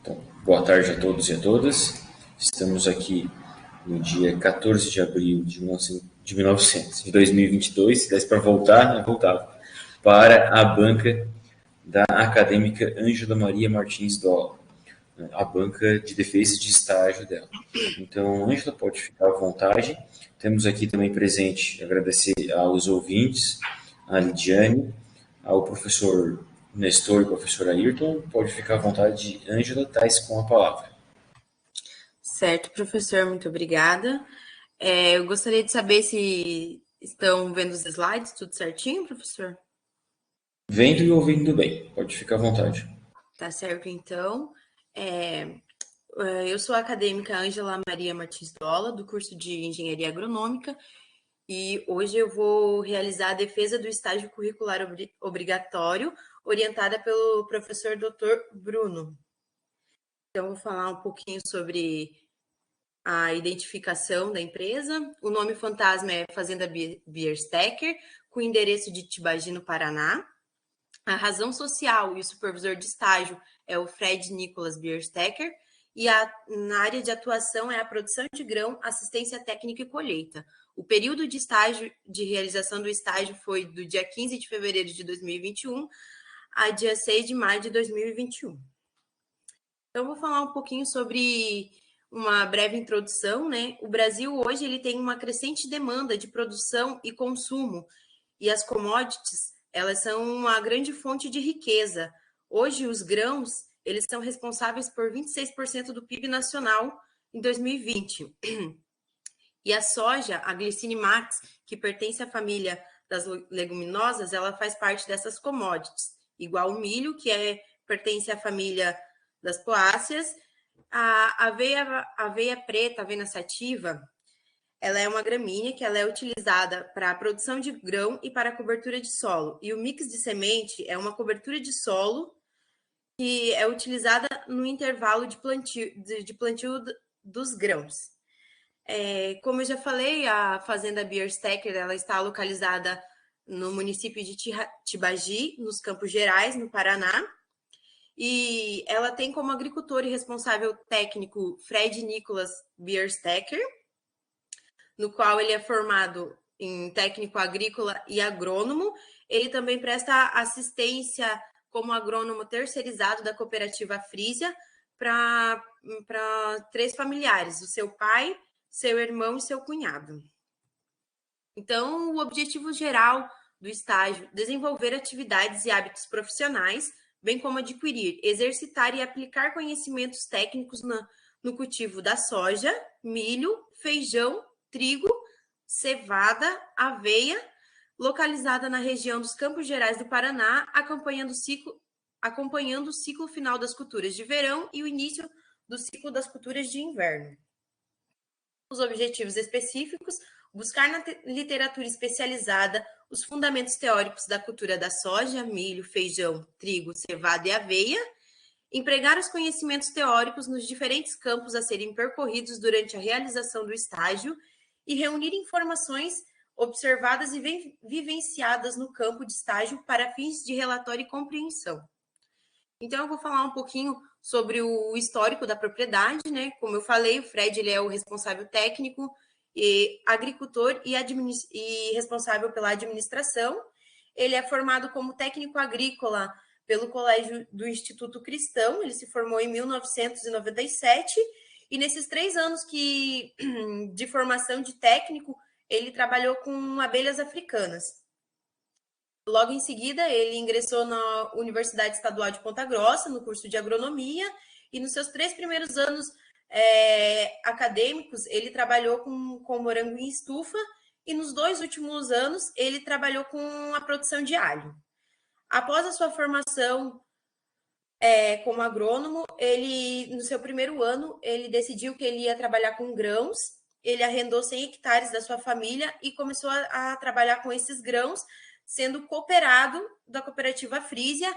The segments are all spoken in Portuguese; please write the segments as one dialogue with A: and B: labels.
A: Então, boa tarde a todos e a todas. Estamos aqui no dia 14 de abril de 2022. Se desse para voltar, né? Voltava, para a banca da acadêmica Ângela Maria Martins Dola, a banca de defesa de estágio dela. Então, Ângela, pode ficar à vontade. Temos aqui também presente, agradecer aos ouvintes, a Lidiane, ao professor Nestor e professor Ayrton. Pode ficar à vontade, Ângela, tais com a palavra.
B: Certo, professor, muito obrigada. Eu gostaria de saber se estão vendo os slides, tudo certinho, professor?
A: Vendo e ouvindo bem, pode ficar à vontade.
B: Tá certo, então. Eu sou a acadêmica Ângela Maria Martins Dola, do curso de Engenharia Agronômica, e hoje eu vou realizar a defesa do estágio curricular obrigatório, orientada pelo professor Dr. Bruno. Então, vou falar um pouquinho sobre a identificação da empresa. O nome fantasma é Fazenda Bierstecker, com endereço de Tibagi, no Paraná. A razão social e o supervisor de estágio é o Fred Nicolas Bierstecker, e na área de atuação é a produção de grão, assistência técnica e colheita. O período de estágio, de realização do estágio foi do dia 15 de fevereiro de 2021 a dia 6 de maio de 2021. Então, vou falar um pouquinho sobre uma breve introdução, né? O Brasil hoje ele tem uma crescente demanda de produção e consumo, e as commodities, elas são uma grande fonte de riqueza. Hoje, os grãos, eles são responsáveis por 26% do PIB nacional em 2020. E a soja, a Glycine Max, que pertence à família das leguminosas, ela faz parte dessas commodities, igual o milho, que pertence à família das poáceas. A aveia preta, avena sativa, ela é uma gramínea que ela é utilizada para a produção de grão e para a cobertura de solo. E o mix de semente é uma cobertura de solo que é utilizada no intervalo de plantio dos grãos. Como eu já falei, a Fazenda Bierstecker ela está localizada no município de Tibagi, nos Campos Gerais, no Paraná. E ela tem como agricultor e responsável técnico Fred Nicolas Bierstecker, no qual ele é formado em técnico agrícola e agrônomo. Ele também presta assistência como agrônomo terceirizado da cooperativa Frisia para 3 familiares, o seu pai, seu irmão e seu cunhado. Então, o objetivo geral do estágio é desenvolver atividades e hábitos profissionais, bem como adquirir, exercitar e aplicar conhecimentos técnicos no cultivo da soja, milho, feijão, trigo, cevada, aveia, localizada na região dos Campos Gerais do Paraná, acompanhando o ciclo final das culturas de verão e o início do ciclo das culturas de inverno. Os objetivos específicos: buscar na literatura especializada os fundamentos teóricos da cultura da soja, milho, feijão, trigo, cevada e aveia, empregar os conhecimentos teóricos nos diferentes campos a serem percorridos durante a realização do estágio e reunir informações observadas e vivenciadas no campo de estágio para fins de relatório e compreensão. Então, eu vou falar um pouquinho sobre o histórico da propriedade, né? Como eu falei, o Fred ele é o responsável técnico, e agricultor e responsável pela administração. Ele é formado como técnico agrícola pelo Colégio do Instituto Cristão, ele se formou em 1997, e nesses 3 anos de formação de técnico, ele trabalhou com abelhas africanas. Logo em seguida, ele ingressou na Universidade Estadual de Ponta Grossa, no curso de agronomia, e nos seus 3 primeiros anos acadêmicos, ele trabalhou com morango em estufa, e nos 2 últimos anos, ele trabalhou com a produção de alho. Após a sua formação como agrônomo, no seu primeiro ano, ele decidiu que ele ia trabalhar com grãos, ele arrendou 100 hectares da sua família e começou a trabalhar com esses grãos, sendo cooperado da cooperativa Frisia.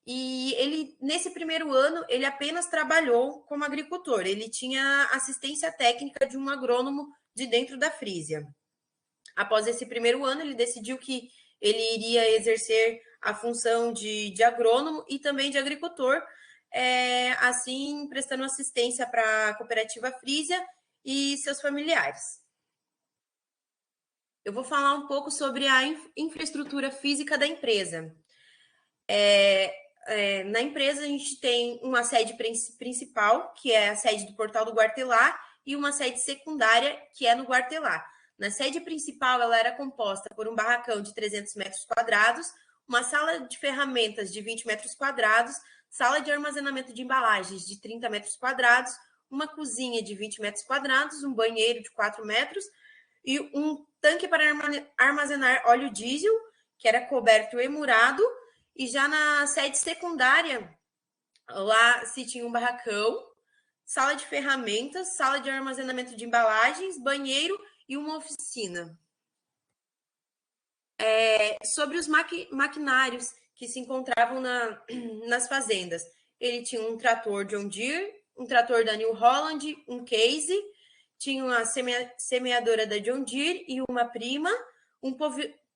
B: E ele, nesse primeiro ano, ele apenas trabalhou como agricultor. Ele tinha assistência técnica de um agrônomo de dentro da Frisia. Após esse primeiro ano, ele decidiu que ele iria exercer a função de agrônomo e também de agricultor, assim prestando assistência para a cooperativa Frisia e seus familiares. Eu vou falar um pouco sobre a infraestrutura física da empresa. Na empresa, a gente tem uma sede principal, que é a sede do Portal do Guartelá, e uma sede secundária, que é no Guartelá. Na sede principal, ela era composta por um barracão de 300 metros quadrados, uma sala de ferramentas de 20 metros quadrados, sala de armazenamento de embalagens de 30 metros quadrados, uma cozinha de 20 metros quadrados, um banheiro de 4 metros e um tanque para armazenar óleo diesel, que era coberto e murado. E já na sede secundária, lá se tinha um barracão, sala de ferramentas, sala de armazenamento de embalagens, banheiro e uma oficina. Sobre os maquinários que se encontravam nas fazendas, ele tinha um trator John Deere, um trator da New Holland, um case, tinha uma semeadora da John Deere e uma prima, um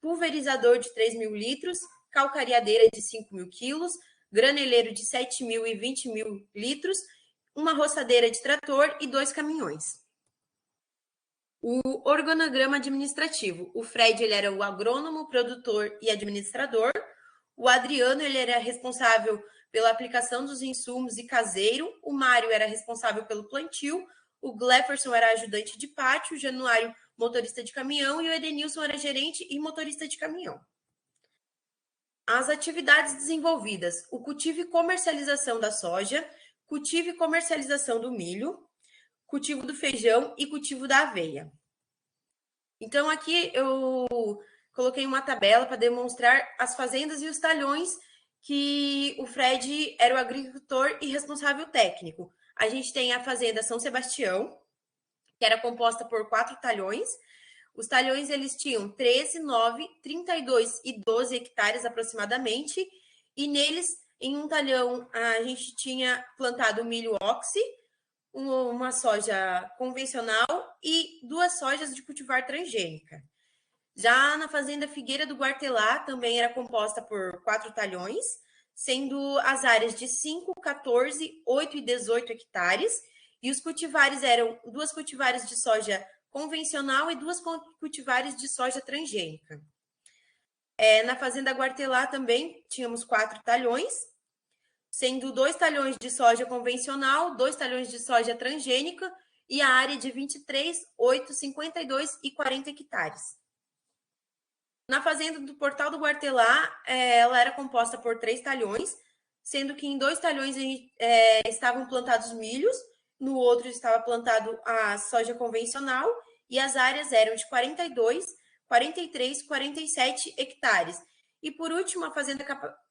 B: pulverizador de 3.000 litros, calcareadeira de 5.000 quilos, graneleiro de 7.000 e 20.000 litros, uma roçadeira de trator e 2 caminhões. O organograma administrativo. O Fred ele era o agrônomo, produtor e administrador. O Adriano ele era responsável pela aplicação dos insumos e caseiro. O Mário era responsável pelo plantio. O Glefferson era ajudante de pátio. O Januário, motorista de caminhão. E o Edenilson era gerente e motorista de caminhão. As atividades desenvolvidas: o cultivo e comercialização da soja, cultivo e comercialização do milho, cultivo do feijão e cultivo da aveia. Então, aqui eu coloquei uma tabela para demonstrar as fazendas e os talhões que o Fred era o agricultor e responsável técnico. A gente tem a fazenda São Sebastião, que era composta por 4 talhões. Os talhões eles tinham 13, 9, 32 e 12 hectares aproximadamente. E neles, em um talhão, a gente tinha plantado milho oxi, uma soja convencional e 2 sojas de cultivar transgênica. Já na fazenda Figueira do Guartelá, também era composta por 4 talhões, sendo as áreas de 5, 14, 8 e 18 hectares, e os cultivares eram 2 cultivares de soja convencional e 2 cultivares de soja transgênica. Na fazenda Guartelá também tínhamos 4 talhões, sendo 2 talhões de soja convencional, 2 talhões de soja transgênica e a área de 23, 8, 52 e 40 hectares. Na fazenda do Portal do Guartelá, ela era composta por 3 talhões, sendo que em 2 talhões estavam plantados milhos, no outro estava plantado a soja convencional e as áreas eram de 42, 43, 47 hectares. E por último, a fazenda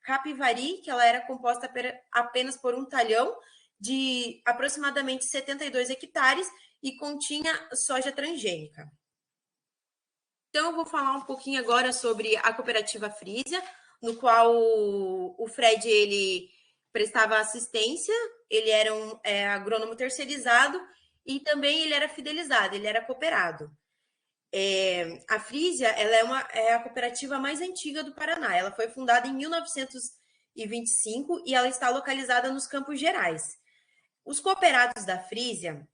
B: Capivari, que ela era composta apenas por um talhão de aproximadamente 72 hectares e continha soja transgênica. Então, eu vou falar um pouquinho agora sobre a cooperativa Frisia, no qual o Fred ele prestava assistência, ele era um agrônomo terceirizado e também ele era fidelizado, ele era cooperado. A Frisia ela é a cooperativa mais antiga do Paraná. Ela foi fundada em 1925 e ela está localizada nos Campos Gerais. Os cooperados da Frisia,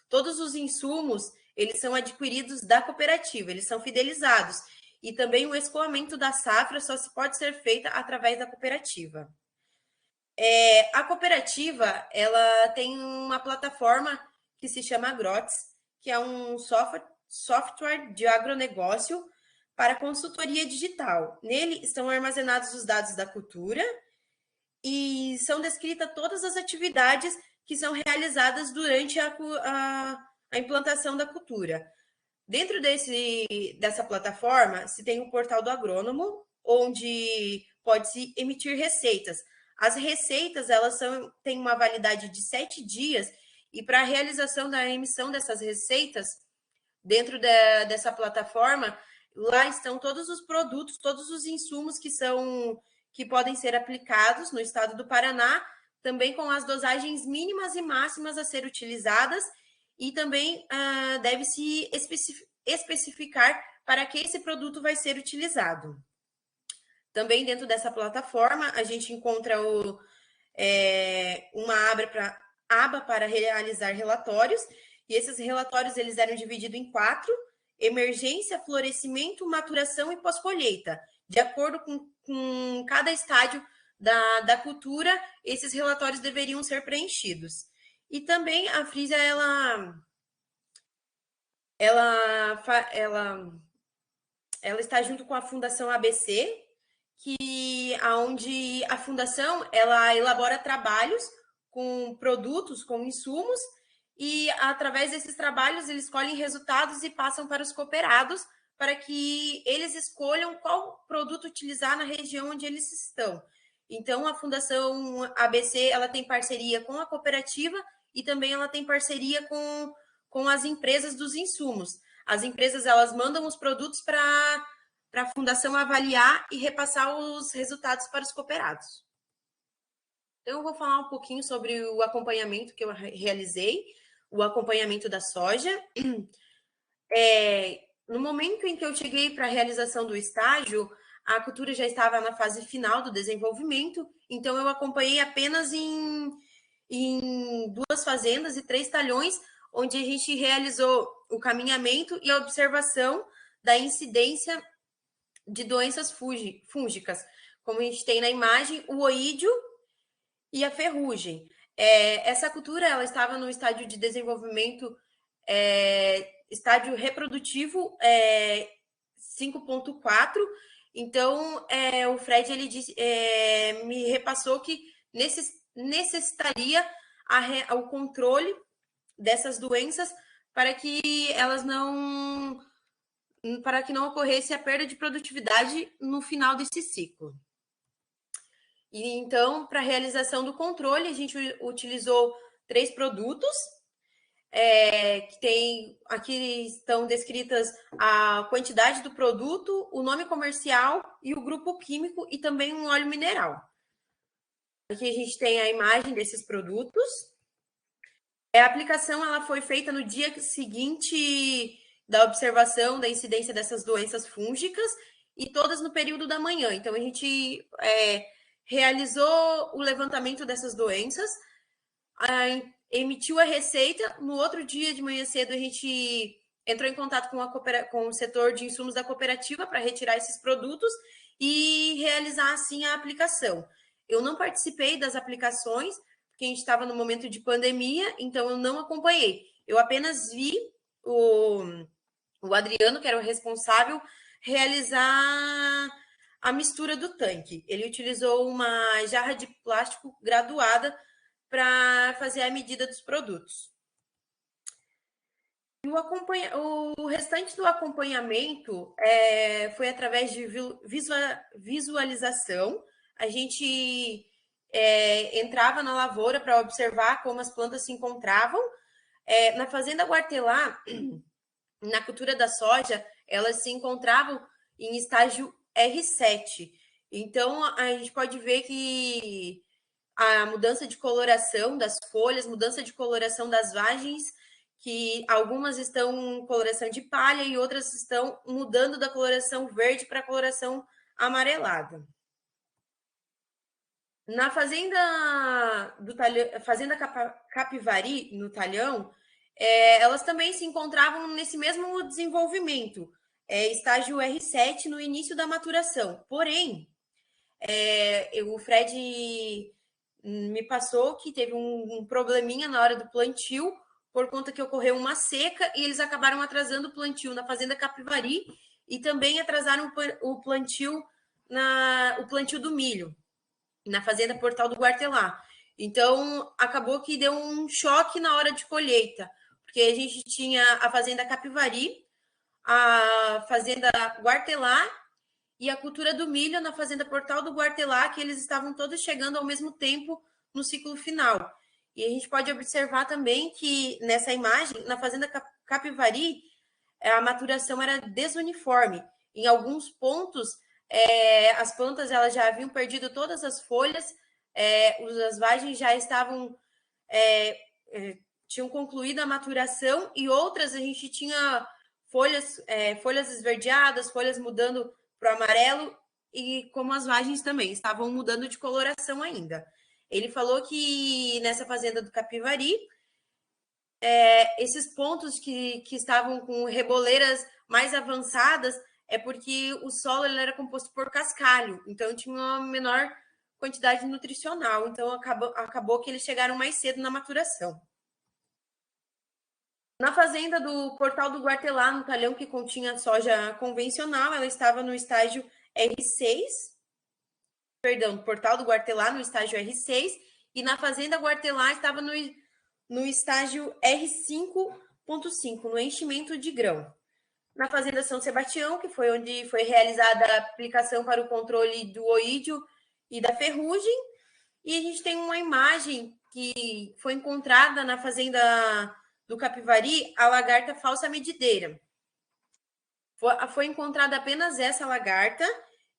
B: todos os insumos, eles são adquiridos da cooperativa, eles são fidelizados. E também o escoamento da safra só pode ser feita através da cooperativa. A cooperativa, ela tem uma plataforma que se chama Agrotes, que é um software de agronegócio para consultoria digital. Nele estão armazenados os dados da cultura e são descritas todas as atividades que são realizadas durante a implantação da cultura. Dentro dessa plataforma, se tem o portal do agrônomo, onde pode-se emitir receitas. As receitas, elas têm uma validade de 7 dias e para a realização da emissão dessas receitas, dentro dessa plataforma, lá estão todos os produtos, todos os insumos que podem ser aplicados no estado do Paraná, também com as dosagens mínimas e máximas a ser utilizadas, e também deve-se especificar para que esse produto vai ser utilizado. Também dentro dessa plataforma, a gente encontra uma aba para realizar relatórios, e esses relatórios eles eram divididos em 4: emergência, florescimento, maturação e pós-colheita. De acordo com cada estágio da cultura, esses relatórios deveriam ser preenchidos. E também a Frisia, ela está junto com a Fundação ABC, onde a fundação ela elabora trabalhos com produtos, com insumos, e através desses trabalhos eles colhem resultados e passam para os cooperados para que eles escolham qual produto utilizar na região onde eles estão. Então, a Fundação ABC ela tem parceria com a cooperativa e também ela tem parceria com as empresas dos insumos. As empresas elas mandam os produtos para a fundação avaliar e repassar os resultados para os cooperados. Então, eu vou falar um pouquinho sobre o acompanhamento que eu realizei, o acompanhamento da soja. No momento em que eu cheguei para a realização do estágio, a cultura já estava na fase final do desenvolvimento, então eu acompanhei apenas em 2 fazendas e 3 talhões, onde a gente realizou o caminhamento e a observação da incidência de doenças fúngicas, como a gente tem na imagem, o oídio e a ferrugem. Essa cultura ela estava no estágio de desenvolvimento, estágio reprodutivo 5.4. Então, o Fred ele me repassou que necessitaria o controle dessas doenças para que não ocorresse a perda de produtividade no final desse ciclo. E então, para a realização do controle, a gente utilizou 3 produtos, aqui estão descritas a quantidade do produto, o nome comercial e o grupo químico e também um óleo mineral. Aqui a gente tem a imagem desses produtos. A aplicação ela foi feita no dia seguinte da observação da incidência dessas doenças fúngicas e todas no período da manhã. Então, a gente realizou o levantamento dessas doenças, emitiu a receita. No outro dia de manhã cedo, a gente entrou em contato com o setor de insumos da cooperativa para retirar esses produtos e realizar, assim, a aplicação. Eu não participei das aplicações, porque a gente estava no momento de pandemia, então eu não acompanhei. Eu apenas vi o Adriano, que era o responsável, realizar a mistura do tanque. Ele utilizou uma jarra de plástico graduada para fazer a medida dos produtos. O restante do acompanhamento foi através de visualização. A gente entrava na lavoura para observar como as plantas se encontravam. Na Fazenda Guartelá, na cultura da soja, elas se encontravam em estágio R7. Então, a gente pode ver que a mudança de coloração das folhas, mudança de coloração das vagens, que algumas estão em coloração de palha e outras estão mudando da coloração verde para a coloração amarelada. Na Fazenda Capivari, no Talhão, elas também se encontravam nesse mesmo desenvolvimento, estágio R7, no início da maturação. Porém, o Fred me passou que teve um probleminha na hora do plantio, por conta que ocorreu uma seca, e eles acabaram atrasando o plantio na Fazenda Capivari e também atrasaram o plantio do milho na Fazenda Portal do Guartelá. Então, acabou que deu um choque na hora de colheita, porque a gente tinha a Fazenda Capivari, a Fazenda Guartelá e a cultura do milho na Fazenda Portal do Guartelá, que eles estavam todos chegando ao mesmo tempo no ciclo final. E a gente pode observar também que nessa imagem, na Fazenda Capivari, a maturação era desuniforme. Em alguns pontos, as plantas elas já haviam perdido todas as folhas, as vagens já estavam tinham concluído a maturação, e outras a gente tinha folhas esverdeadas, folhas mudando para o amarelo, e como as vagens também estavam mudando de coloração ainda. Ele falou que nessa fazenda do Capivari, esses pontos que estavam com reboleiras mais avançadas é porque o solo ele era composto por cascalho, então tinha uma menor quantidade nutricional, então acabou que eles chegaram mais cedo na maturação. Na fazenda do Portal do Guartelá, no talhão que continha soja convencional, ela estava no estágio R6, perdão, Portal do Guartelá no estágio R6, e na fazenda Guartelá estava no estágio R5.5, no enchimento de grão. Na fazenda São Sebastião, que foi onde foi realizada a aplicação para o controle do oídio e da ferrugem, e a gente tem uma imagem que foi encontrada na fazenda do Capivari, a lagarta falsa medideira. Foi encontrada apenas essa lagarta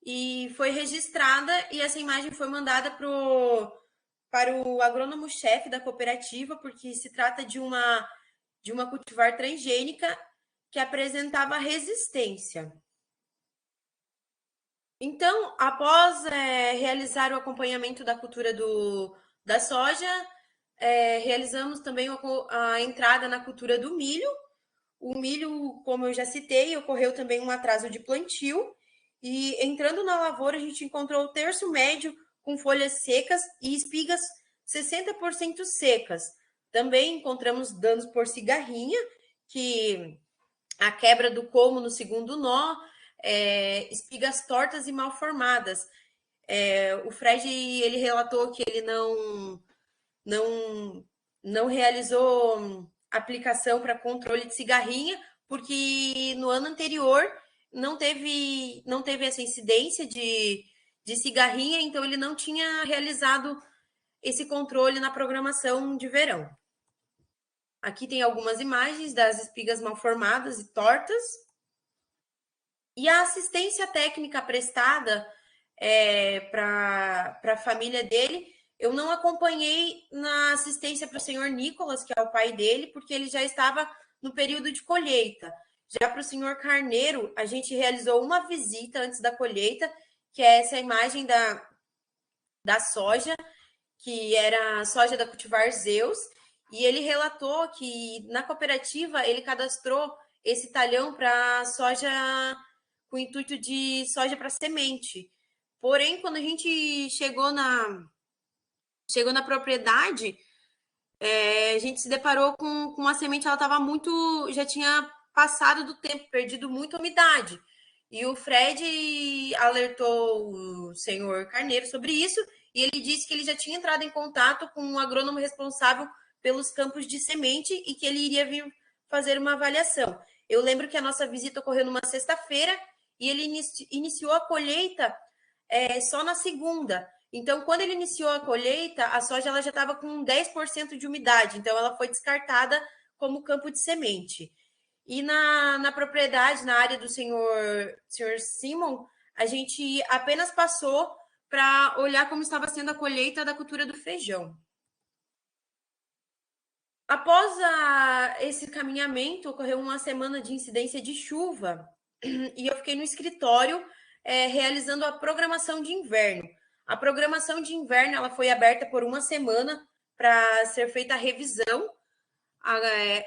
B: e foi registrada, e essa imagem foi mandada para o agrônomo-chefe da cooperativa, porque se trata de uma cultivar transgênica que apresentava resistência. Então, após realizar o acompanhamento da cultura da soja, realizamos também a entrada na cultura do milho. O milho, como eu já citei, ocorreu também um atraso de plantio, e entrando na lavoura a gente encontrou o terço médio com folhas secas e espigas 60% secas. Também encontramos danos por cigarrinha, que a quebra do colmo no segundo nó, espigas tortas e mal formadas. O Fred ele relatou que ele não realizou aplicação para controle de cigarrinha, porque no ano anterior não teve essa incidência de cigarrinha, então ele não tinha realizado esse controle na programação de verão. Aqui tem algumas imagens das espigas mal formadas e tortas. E a assistência técnica prestada para a família dele, eu não acompanhei na assistência para o senhor Nicolas, que é o pai dele, porque ele já estava no período de colheita. Já para o senhor Carneiro, a gente realizou uma visita antes da colheita, que é essa imagem da soja, que era a soja da cultivar Zeus, e ele relatou que na cooperativa ele cadastrou esse talhão para soja com o intuito de soja para semente. Porém, quando a gente chegou na propriedade, a gente se deparou com uma semente, ela estava já tinha passado do tempo, perdido muita umidade. E o Fred alertou o senhor Carneiro sobre isso, e ele disse que ele já tinha entrado em contato com um agrônomo responsável pelos campos de semente e que ele iria vir fazer uma avaliação. Eu lembro que a nossa visita ocorreu numa sexta-feira e ele iniciou a colheita só na segunda. Então, quando ele iniciou a colheita, a soja ela já estava com 10% de umidade, então ela foi descartada como campo de semente. E na propriedade, na área do senhor Simon, a gente apenas passou para olhar como estava sendo a colheita da cultura do feijão. Após esse caminhamento, ocorreu uma semana de incidência de chuva e eu fiquei no escritório realizando a programação de inverno. A programação de inverno ela foi aberta por uma semana para ser feita a revisão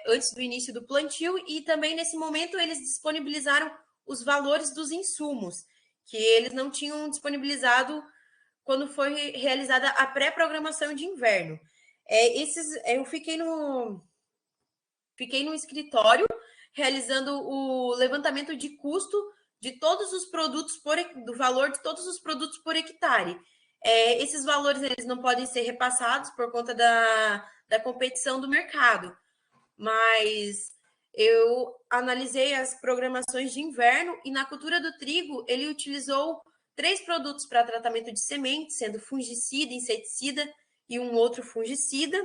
B: antes do início do plantio, e também nesse momento eles disponibilizaram os valores dos insumos, que eles não tinham disponibilizado quando foi realizada a pré-programação de inverno. Eu fiquei no escritório realizando o levantamento de custo de todos os produtos do valor de todos os produtos por hectare. Esses valores eles não podem ser repassados por conta da competição do mercado, mas eu analisei as programações de inverno e na cultura do trigo ele utilizou 3 produtos para tratamento de sementes, sendo fungicida, inseticida e um outro fungicida.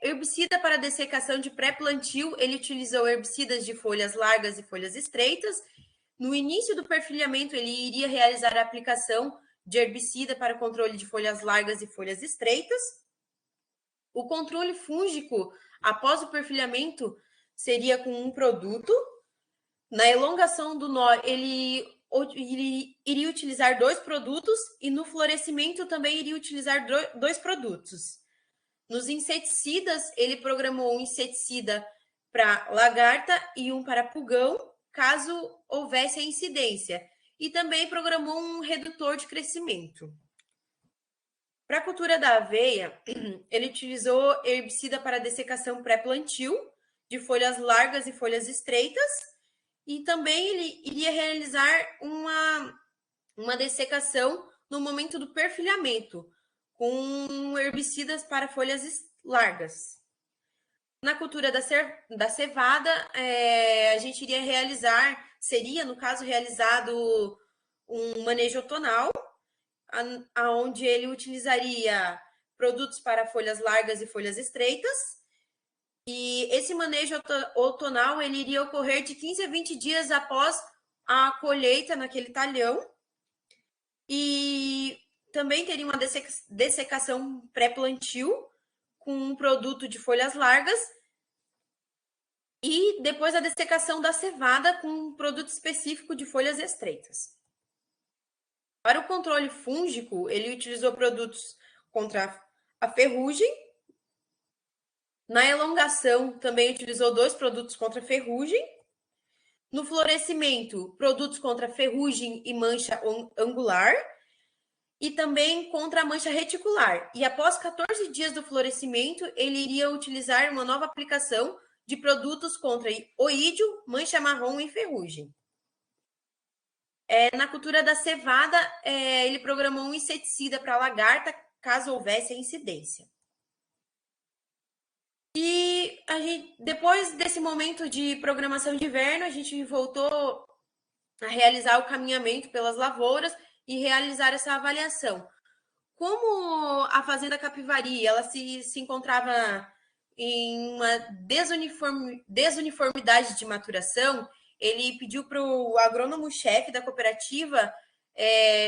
B: Herbicida para dessecação de pré-plantio, ele utilizou herbicidas de folhas largas e folhas estreitas. No início do perfilhamento, ele iria realizar a aplicação de herbicida para controle de folhas largas e folhas estreitas. O controle fúngico, após o perfilhamento, seria com um produto. Na elongação do nó, ele iria utilizar 2 produtos e no florescimento também iria utilizar 2 produtos. Nos inseticidas, ele programou um inseticida para lagarta e um para pulgão, caso houvesse a incidência. E também programou um redutor de crescimento. Para a cultura da aveia, ele utilizou herbicida para dessecação pré-plantio, de folhas largas e folhas estreitas, e também ele iria realizar uma dessecação no momento do perfilhamento, com herbicidas para folhas largas. Na cultura da cevada, a gente iria seria, no caso, realizado um manejo outonal, onde ele utilizaria produtos para folhas largas e folhas estreitas. E esse manejo outonal ele iria ocorrer de 15 a 20 dias após a colheita naquele talhão. E também teria uma dessecação pré-plantio com um produto de folhas largas. E depois a dessecação da cevada com um produto específico de folhas estreitas. Para o controle fúngico, ele utilizou produtos contra a ferrugem. Na elongação, também utilizou 2 produtos contra a ferrugem. No florescimento, produtos contra ferrugem e mancha angular. E também contra a mancha reticular. E após 14 dias do florescimento, ele iria utilizar uma nova aplicação de produtos contra oídio, mancha marrom e ferrugem. Na cultura da cevada, ele programou um inseticida para lagarta, caso houvesse a incidência. E depois desse momento de programação de inverno, a gente voltou a realizar o caminhamento pelas lavouras e realizar essa avaliação. Como a Fazenda Capivari ela se encontrava em uma desuniformidade de maturação, ele pediu para o agrônomo-chefe da cooperativa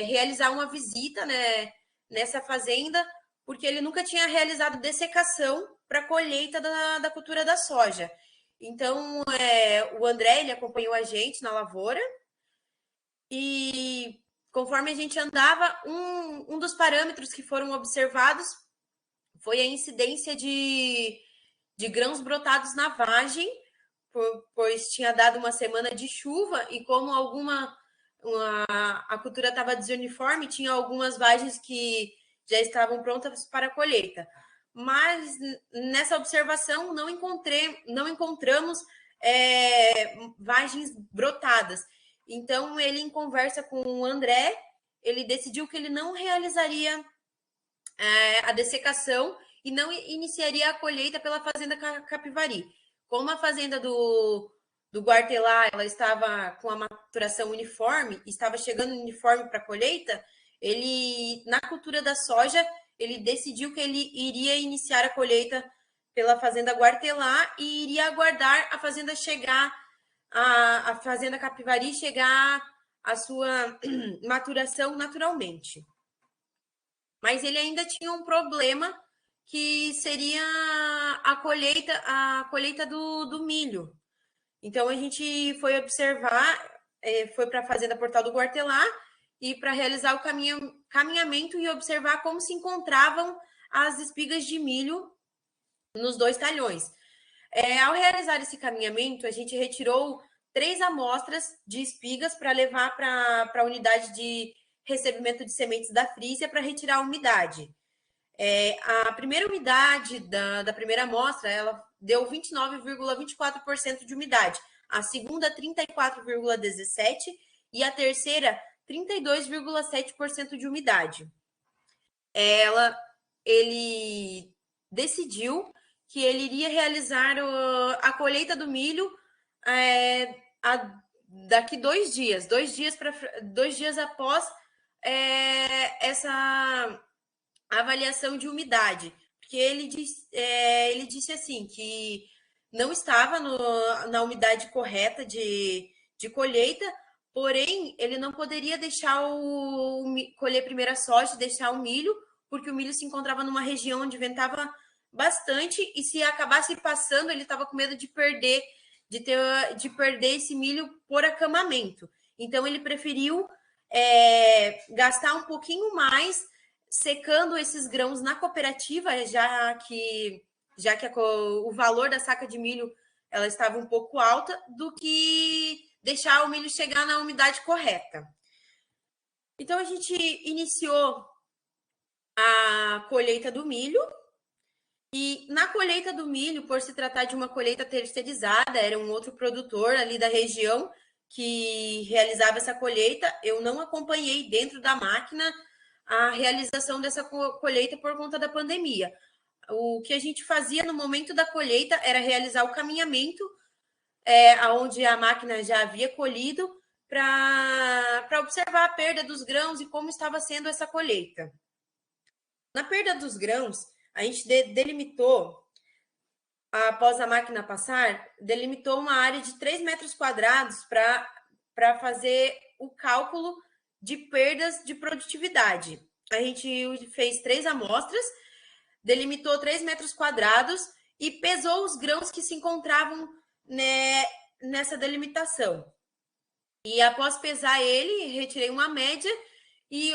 B: realizar uma visita, né, nessa fazenda, porque ele nunca tinha realizado dessecação para a colheita da cultura da soja. Então, o André ele acompanhou a gente na lavoura e, conforme a gente andava, um dos parâmetros que foram observados foi a incidência de grãos brotados na vagem, pois tinha dado uma semana de chuva e como a cultura estava desuniforme, tinha algumas vagens que já estavam prontas para a colheita. Mas nessa observação não encontramos vagens brotadas. Então, ele, em conversa com o André, ele decidiu que ele não realizaria a dessecação e não iniciaria a colheita pela Fazenda Capivari. Como a fazenda do Guartelá ela estava com a maturação uniforme, estava chegando uniforme para a colheita, ele, na cultura da soja, ele decidiu que ele iria iniciar a colheita pela Fazenda Guartelá e iria aguardar a fazenda chegar, a Fazenda Capivari chegar à sua maturação naturalmente. Mas ele ainda tinha um problema que seria a colheita do milho. Então, a gente foi observar, foi para a Fazenda Portal do Guartelá e para realizar o caminhamento e observar como se encontravam as espigas de milho nos 2 talhões. Ao realizar esse caminhamento, a gente retirou 3 amostras de espigas para levar para a unidade de recebimento de sementes da Frísia para retirar a umidade. A primeira umidade da primeira amostra, ela deu 29,24% de umidade. A segunda, 34,17% e a terceira, 32,7% de umidade. Ele decidiu que ele iria realizar a colheita do milho daqui 2 dias, 2 dias após essa avaliação de umidade, porque ele disse assim que não estava na umidade correta de colheita, porém ele não poderia deixar colher primeiro a soja, deixar o milho, porque o milho se encontrava numa região onde ventava bastante e se acabasse passando ele estava com medo de perder esse milho por acamamento. Então, ele preferiu gastar um pouquinho mais secando esses grãos na cooperativa, já que o valor da saca de milho ela estava um pouco alta, do que deixar o milho chegar na umidade correta. Então, a gente iniciou a colheita do milho. E na colheita do milho, por se tratar de uma colheita terceirizada, era um outro produtor ali da região que realizava essa colheita. Eu não acompanhei dentro da máquina a realização dessa colheita por conta da pandemia. O que a gente fazia no momento da colheita era realizar o caminhamento, onde a máquina já havia colhido, para observar a perda dos grãos e como estava sendo essa colheita. Na perda dos grãos, a gente delimitou, após a máquina passar, delimitou uma área de 3 metros quadrados para fazer o cálculo de perdas de produtividade. A gente fez 3 amostras, delimitou 3 metros quadrados e pesou os grãos que se encontravam, né, nessa delimitação. E após pesar ele, retirei uma média e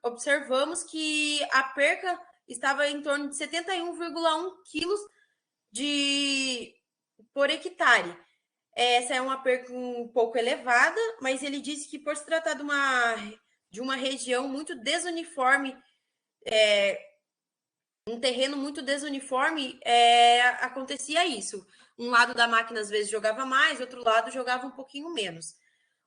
B: observamos que a perca estava em torno de 71,1 quilos por hectare. Essa é uma perca um pouco elevada, mas ele disse que por se tratar de uma região muito desuniforme, um terreno muito desuniforme, acontecia isso. Um lado da máquina às vezes jogava mais, outro lado jogava um pouquinho menos.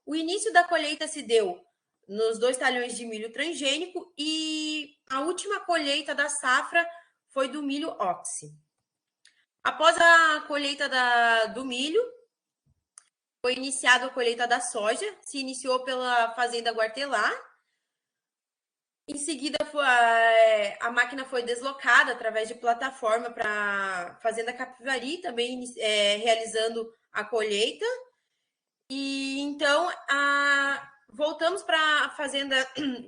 B: O início da colheita se deu nos 2 talhões de milho transgênico e a última colheita da safra foi do milho oxi. Após a colheita do milho, foi iniciada a colheita da soja, se iniciou pela fazenda Guartelá. Em seguida, a máquina foi deslocada através de plataforma para a fazenda Capivari, também realizando a colheita. E então, voltamos para a fazenda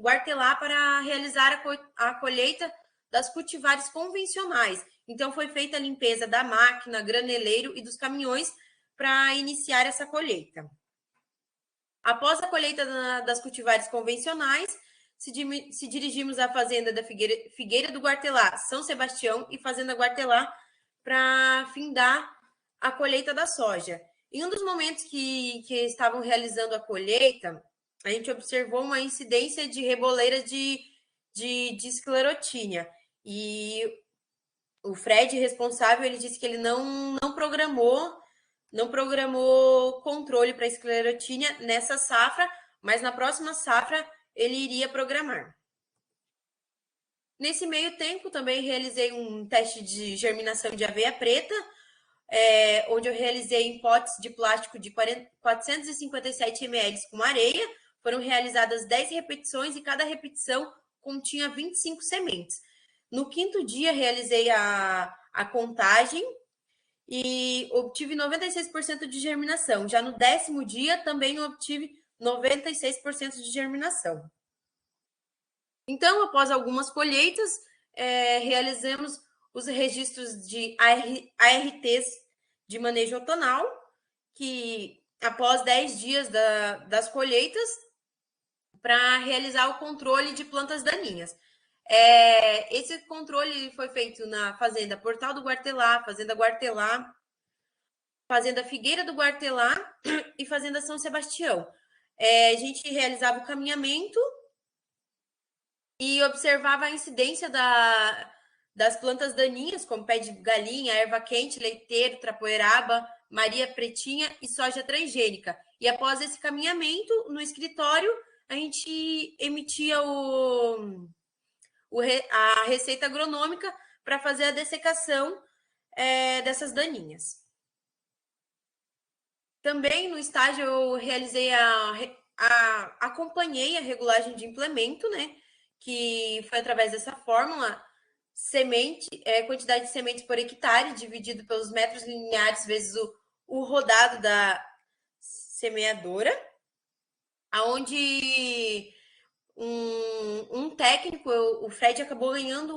B: Guartelá para realizar a colheita das cultivares convencionais. Então, foi feita a limpeza da máquina, graneleiro e dos caminhões para iniciar essa colheita. Após a colheita das cultivares convencionais, se dirigimos à fazenda da Figueira do Guartelá, São Sebastião e fazenda Guartelá para findar a colheita da soja. Em um dos momentos que estavam realizando a colheita, a gente observou uma incidência de reboleiras de esclerotínia. E o Fred, responsável, ele disse que ele não programou controle para esclerotínia nessa safra, mas na próxima safra ele iria programar. Nesse meio tempo, também realizei um teste de germinação de aveia preta, onde eu realizei em potes de plástico de 457 ml com areia. Foram realizadas 10 repetições e cada repetição continha 25 sementes. No 5º dia, realizei a contagem e obtive 96% de germinação. Já no 10º dia, também obtive 96% de germinação. Então, após algumas colheitas, realizamos os registros de ARTs de manejo outonal, que após 10 dias das colheitas, para realizar o controle de plantas daninhas. Esse controle foi feito na fazenda Portal do Guartelá, fazenda Guartelá, fazenda Figueira do Guartelá e fazenda São Sebastião. A gente realizava o caminhamento e observava a incidência das plantas daninhas, como pé de galinha, erva quente, leiteiro, trapoeraba, Maria pretinha e soja transgênica. E após esse caminhamento, no escritório, a gente emitia a receita agronômica para fazer a dessecação dessas daninhas. Também no estágio eu realizei acompanhei a regulagem de implemento, né? Que foi através dessa fórmula, quantidade de sementes por hectare, dividido pelos metros lineares vezes o rodado da semeadora, aonde um técnico, o Fred, acabou ganhando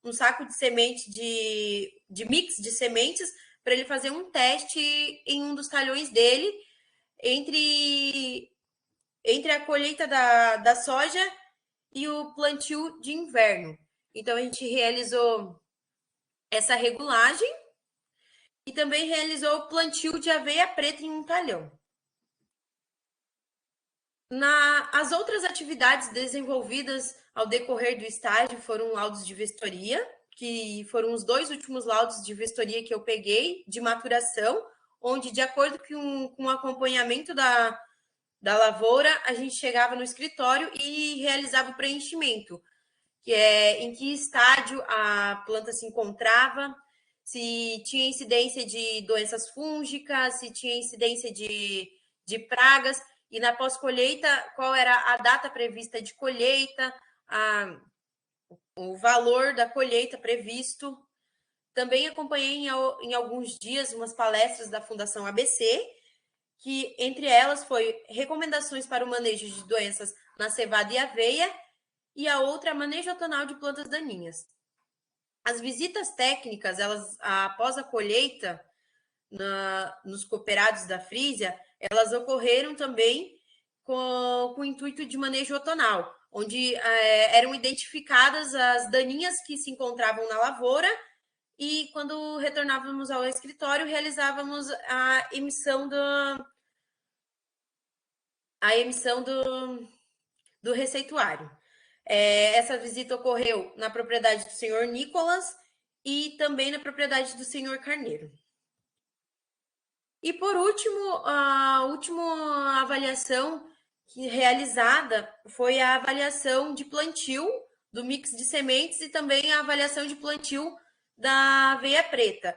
B: um saco de semente de mix de sementes para ele fazer um teste em um dos talhões dele, entre, entre a colheita da soja e o plantio de inverno. Então, a gente realizou essa regulagem e também realizou o plantio de aveia preta em um talhão. As outras atividades desenvolvidas ao decorrer do estágio foram laudos de vistoria, que foram os 2 últimos laudos de vistoria que eu peguei, de maturação, onde, de acordo com o acompanhamento da lavoura, a gente chegava no escritório e realizava o preenchimento, que é em que estágio a planta se encontrava, se tinha incidência de doenças fúngicas, se tinha incidência de pragas, e na pós-colheita, qual era a data prevista de colheita, o valor da colheita previsto. Também acompanhei em alguns dias umas palestras da Fundação ABC, que entre elas foi recomendações para o manejo de doenças na cevada e aveia, e a outra, manejo outonal de plantas daninhas. As visitas técnicas, elas após a colheita nos cooperados da Frisia, elas ocorreram também com o intuito de manejo outonal, onde eram identificadas as daninhas que se encontravam na lavoura e, quando retornávamos ao escritório, realizávamos a emissão do receituário. Essa visita ocorreu na propriedade do senhor Nicolas e também na propriedade do senhor Carneiro. E, por último, a última avaliação realizada foi a avaliação de plantio do mix de sementes e também a avaliação de plantio da aveia preta.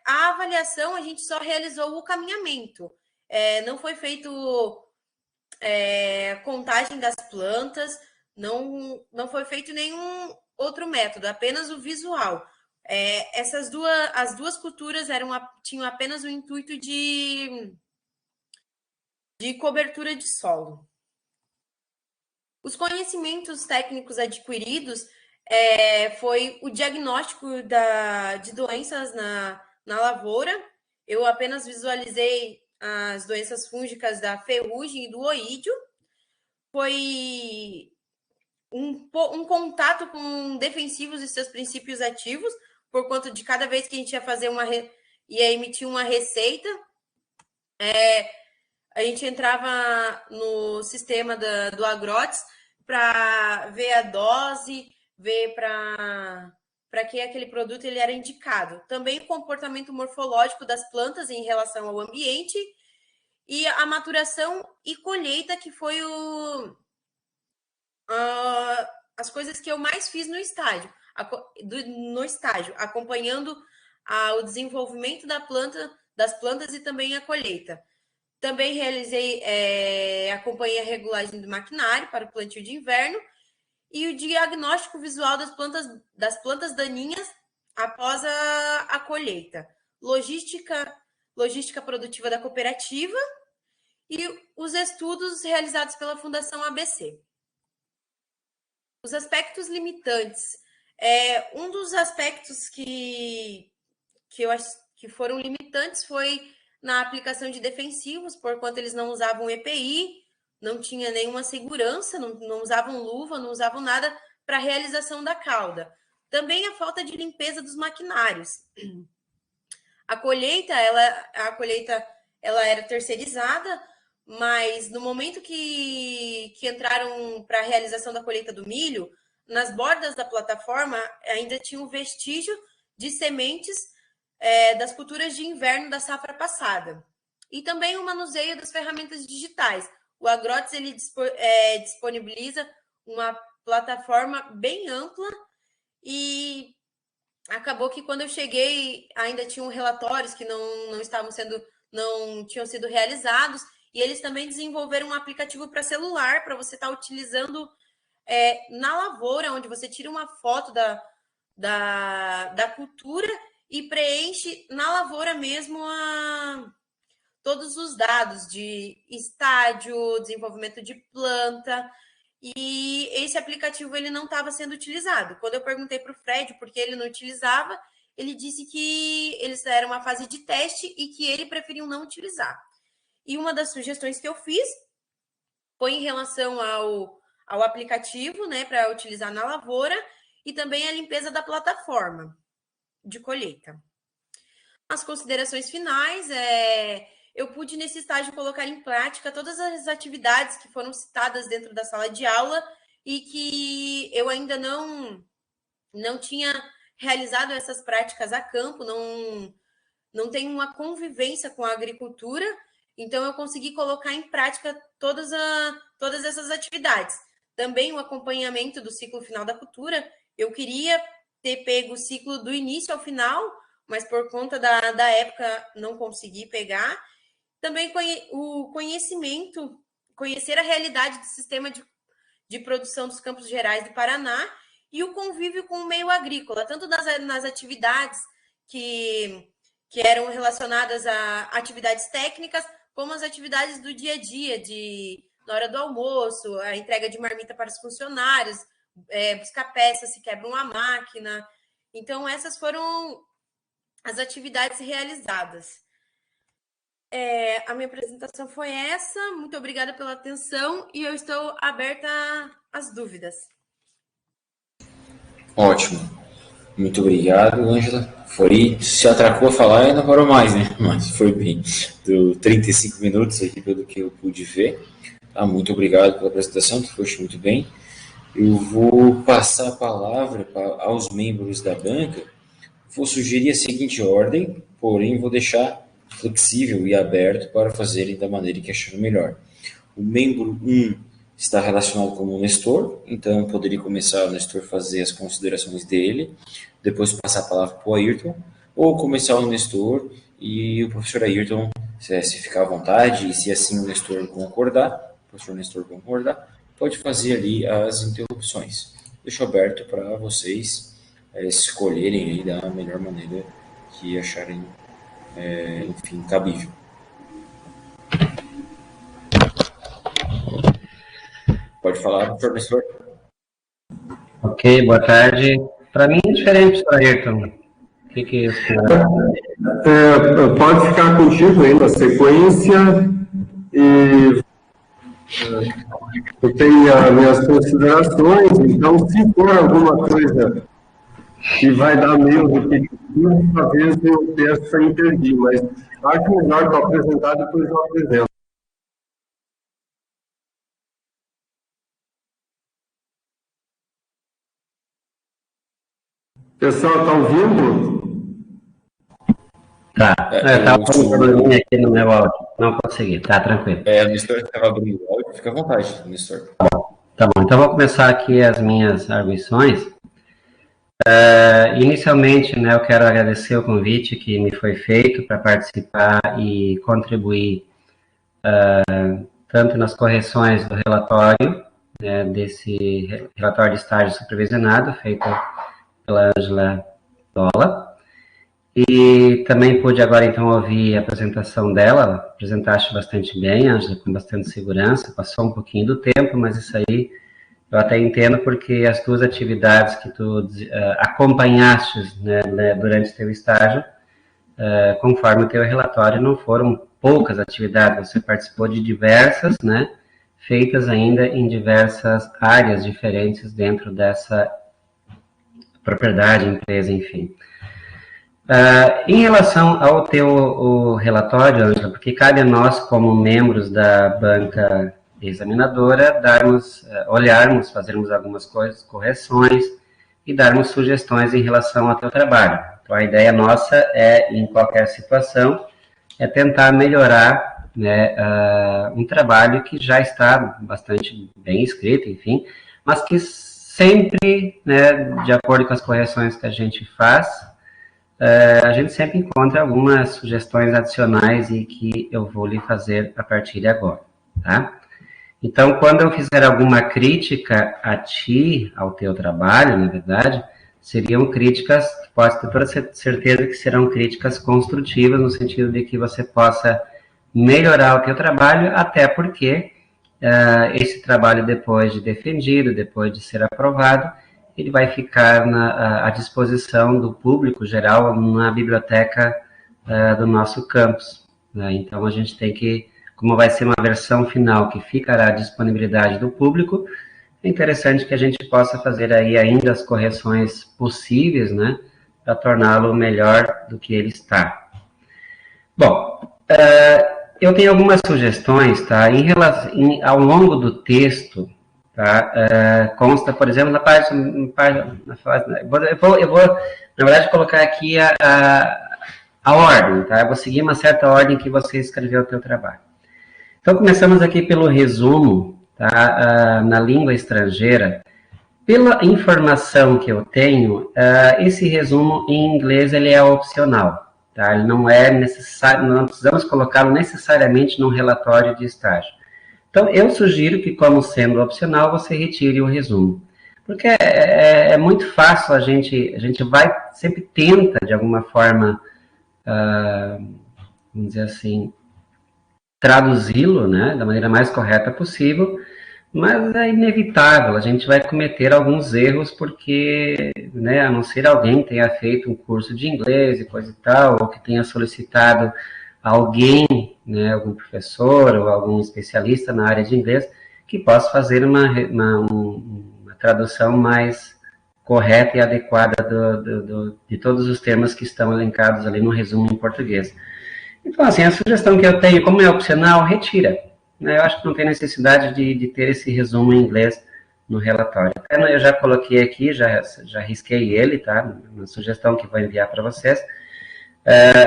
B: A avaliação, a gente só realizou o caminhamento. Não foi feito contagem das plantas, não foi feito nenhum outro método, apenas o visual. As duas culturas tinham apenas o intuito de cobertura de solo. Os conhecimentos técnicos adquiridos foi o diagnóstico de doenças na lavoura. Eu apenas visualizei as doenças fúngicas da ferrugem e do oídio. Foi um contato com defensivos e seus princípios ativos, por conta de cada vez que a gente ia fazer ia emitir uma receita, a gente entrava no sistema do Agrotes para ver a dose, ver para que aquele produto ele era indicado. Também o comportamento morfológico das plantas em relação ao ambiente e a maturação e colheita, que foi as coisas que eu mais fiz no estágio, acompanhando o desenvolvimento das plantas e também a colheita. Também acompanhei a regulagem do maquinário para o plantio de inverno e o diagnóstico visual das plantas daninhas após a colheita. Logística produtiva da cooperativa e os estudos realizados pela Fundação ABC. Os aspectos limitantes. Um dos aspectos que eu acho que foram limitantes foi na aplicação de defensivos, por quanto eles não usavam EPI, não tinha nenhuma segurança, não usavam luva, não usavam nada para a realização da cauda. Também a falta de limpeza dos maquinários. A colheita ela era terceirizada, mas no momento que entraram para a realização da colheita do milho, nas bordas da plataforma ainda tinha um vestígio de sementes das culturas de inverno da safra passada. E também o manuseio das ferramentas digitais. O Agrotes ele disponibiliza uma plataforma bem ampla e acabou que, quando eu cheguei, ainda tinham relatórios que não tinham sido realizados, e eles também desenvolveram um aplicativo para celular para você estar utilizando na lavoura, onde você tira uma foto da cultura e preenche na lavoura mesmo todos os dados de estádio, desenvolvimento de planta, e esse aplicativo ele não estava sendo utilizado. Quando eu perguntei para o Fred por que ele não utilizava, ele disse que eles eram uma fase de teste e que ele preferiu não utilizar. E uma das sugestões que eu fiz foi em relação ao aplicativo, né, para utilizar na lavoura, e também a limpeza da plataforma de colheita. As considerações finais, eu pude nesse estágio colocar em prática todas as atividades que foram citadas dentro da sala de aula e que eu ainda não tinha realizado essas práticas a campo, não tenho uma convivência com a agricultura, então eu consegui colocar em prática todas essas atividades. Também o acompanhamento do ciclo final da cultura, eu queria ter pego o ciclo do início ao final, mas por conta da época não consegui pegar. Também o conhecimento, conhecer a realidade do sistema de produção dos Campos Gerais do Paraná e o convívio com o meio agrícola, tanto nas atividades que eram relacionadas a atividades técnicas, como as atividades do dia a dia, na hora do almoço, a entrega de marmita para os funcionários, buscar peças se quebra uma máquina. Então, essas foram as atividades realizadas. A minha apresentação foi essa. Muito obrigada pela atenção e eu estou aberta às dúvidas.
A: Ótimo. Muito obrigado, Ângela. Se atracou a falar e não parou mais, né? Mas foi bem. Deu 35 minutos aqui, pelo que eu pude ver. Muito obrigado pela apresentação, tu foste muito bem. Eu vou passar a palavra aos membros da banca. Vou sugerir a seguinte ordem, porém vou deixar flexível e aberto para fazerem da maneira que acharem melhor. O membro 1 está relacionado como Nestor, então eu poderia começar o Nestor fazer as considerações dele, depois passar a palavra para o Ayrton, ou começar o Nestor e o professor Ayrton, se ficar à vontade, e se assim o Nestor concordar, pode fazer ali as interrupções. Deixo aberto para vocês escolherem aí da melhor maneira que acharem, enfim, cabível. Pode falar, professor Nestor.
C: Ok, boa tarde. Para mim é diferente, professor Ayrton. O que
D: pode ficar contigo aí na sequência e eu tenho as minhas considerações, então se for alguma coisa que vai dar meio repetitivo, talvez eu peça e intervir, mas acho melhor que eu apresentar, depois eu apresento. Pessoal, está ouvindo?
C: Tá. Eu estava com um probleminha aqui no meu áudio. Não consegui. Tá, tranquilo.
A: O Nestor estava abrindo o áudio. Fica à vontade, Nestor.
C: Tá bom. Então, vou começar aqui as minhas arguições. Inicialmente, né, eu quero agradecer o convite que me foi feito para participar e contribuir tanto nas correções do relatório, desse relatório de estágio supervisionado, feito pela Ângela Dola, e também pude agora então ouvir a apresentação dela. Apresentaste bastante bem, Ângela, com bastante segurança, passou um pouquinho do tempo, mas isso aí eu até entendo porque as duas atividades que tu acompanhaste, né, durante teu estágio, conforme o teu relatório, não foram poucas atividades, você participou de diversas, né, feitas ainda em diversas áreas diferentes dentro dessa propriedade, empresa, enfim. Em relação ao teu relatório, Ângela, porque cabe a nós, como membros da banca examinadora, olharmos, fazermos algumas correções e darmos sugestões em relação ao teu trabalho. Então, a ideia nossa em qualquer situação, tentar melhorar, né, um trabalho que já está bastante bem escrito, enfim, mas que sempre, né, de acordo com as correções que a gente faz, a gente sempre encontra algumas sugestões adicionais e que eu vou lhe fazer a partir de agora, tá? Então, quando eu fizer alguma crítica a ti, ao teu trabalho, na verdade, seriam críticas, posso ter toda certeza que serão críticas construtivas, no sentido de que você possa melhorar o teu trabalho, até porque esse trabalho, depois de defendido, depois de ser aprovado, ele vai ficar à disposição do público geral na biblioteca do nosso campus, né? Então, a gente tem que como vai ser uma versão final que ficará à disponibilidade do público, é interessante que a gente possa fazer aí ainda as correções possíveis, né, para torná-lo melhor do que ele está. Bom, eu tenho algumas sugestões, tá, ao longo do texto, tá, consta, por exemplo, na página eu vou, na verdade, colocar aqui a ordem, tá, eu vou seguir uma certa ordem que você escreveu o teu trabalho. Então, começamos aqui pelo resumo, tá, na língua estrangeira. Pela informação que eu tenho, esse resumo em inglês ele é opcional, tá? Ele não é necessário, não precisamos colocá-lo necessariamente no relatório de estágio. Então, eu sugiro que, como sendo opcional, você retire o resumo. Porque é muito fácil, a gente sempre tenta, de alguma forma, vamos dizer assim, traduzi-lo, né, da maneira mais correta possível, mas é inevitável, a gente vai cometer alguns erros porque, né, a não ser alguém que tenha feito um curso de inglês e coisa e tal, ou que tenha solicitado alguém, né, algum professor ou algum especialista na área de inglês, que possa fazer uma tradução mais correta e adequada de todos os termos que estão elencados ali no resumo em português. Então, assim, a sugestão que eu tenho, como é opcional, retira. Eu acho que não tem necessidade de ter esse resumo em inglês no relatório. Eu já coloquei aqui, já risquei ele, tá? Uma sugestão que vou enviar para vocês.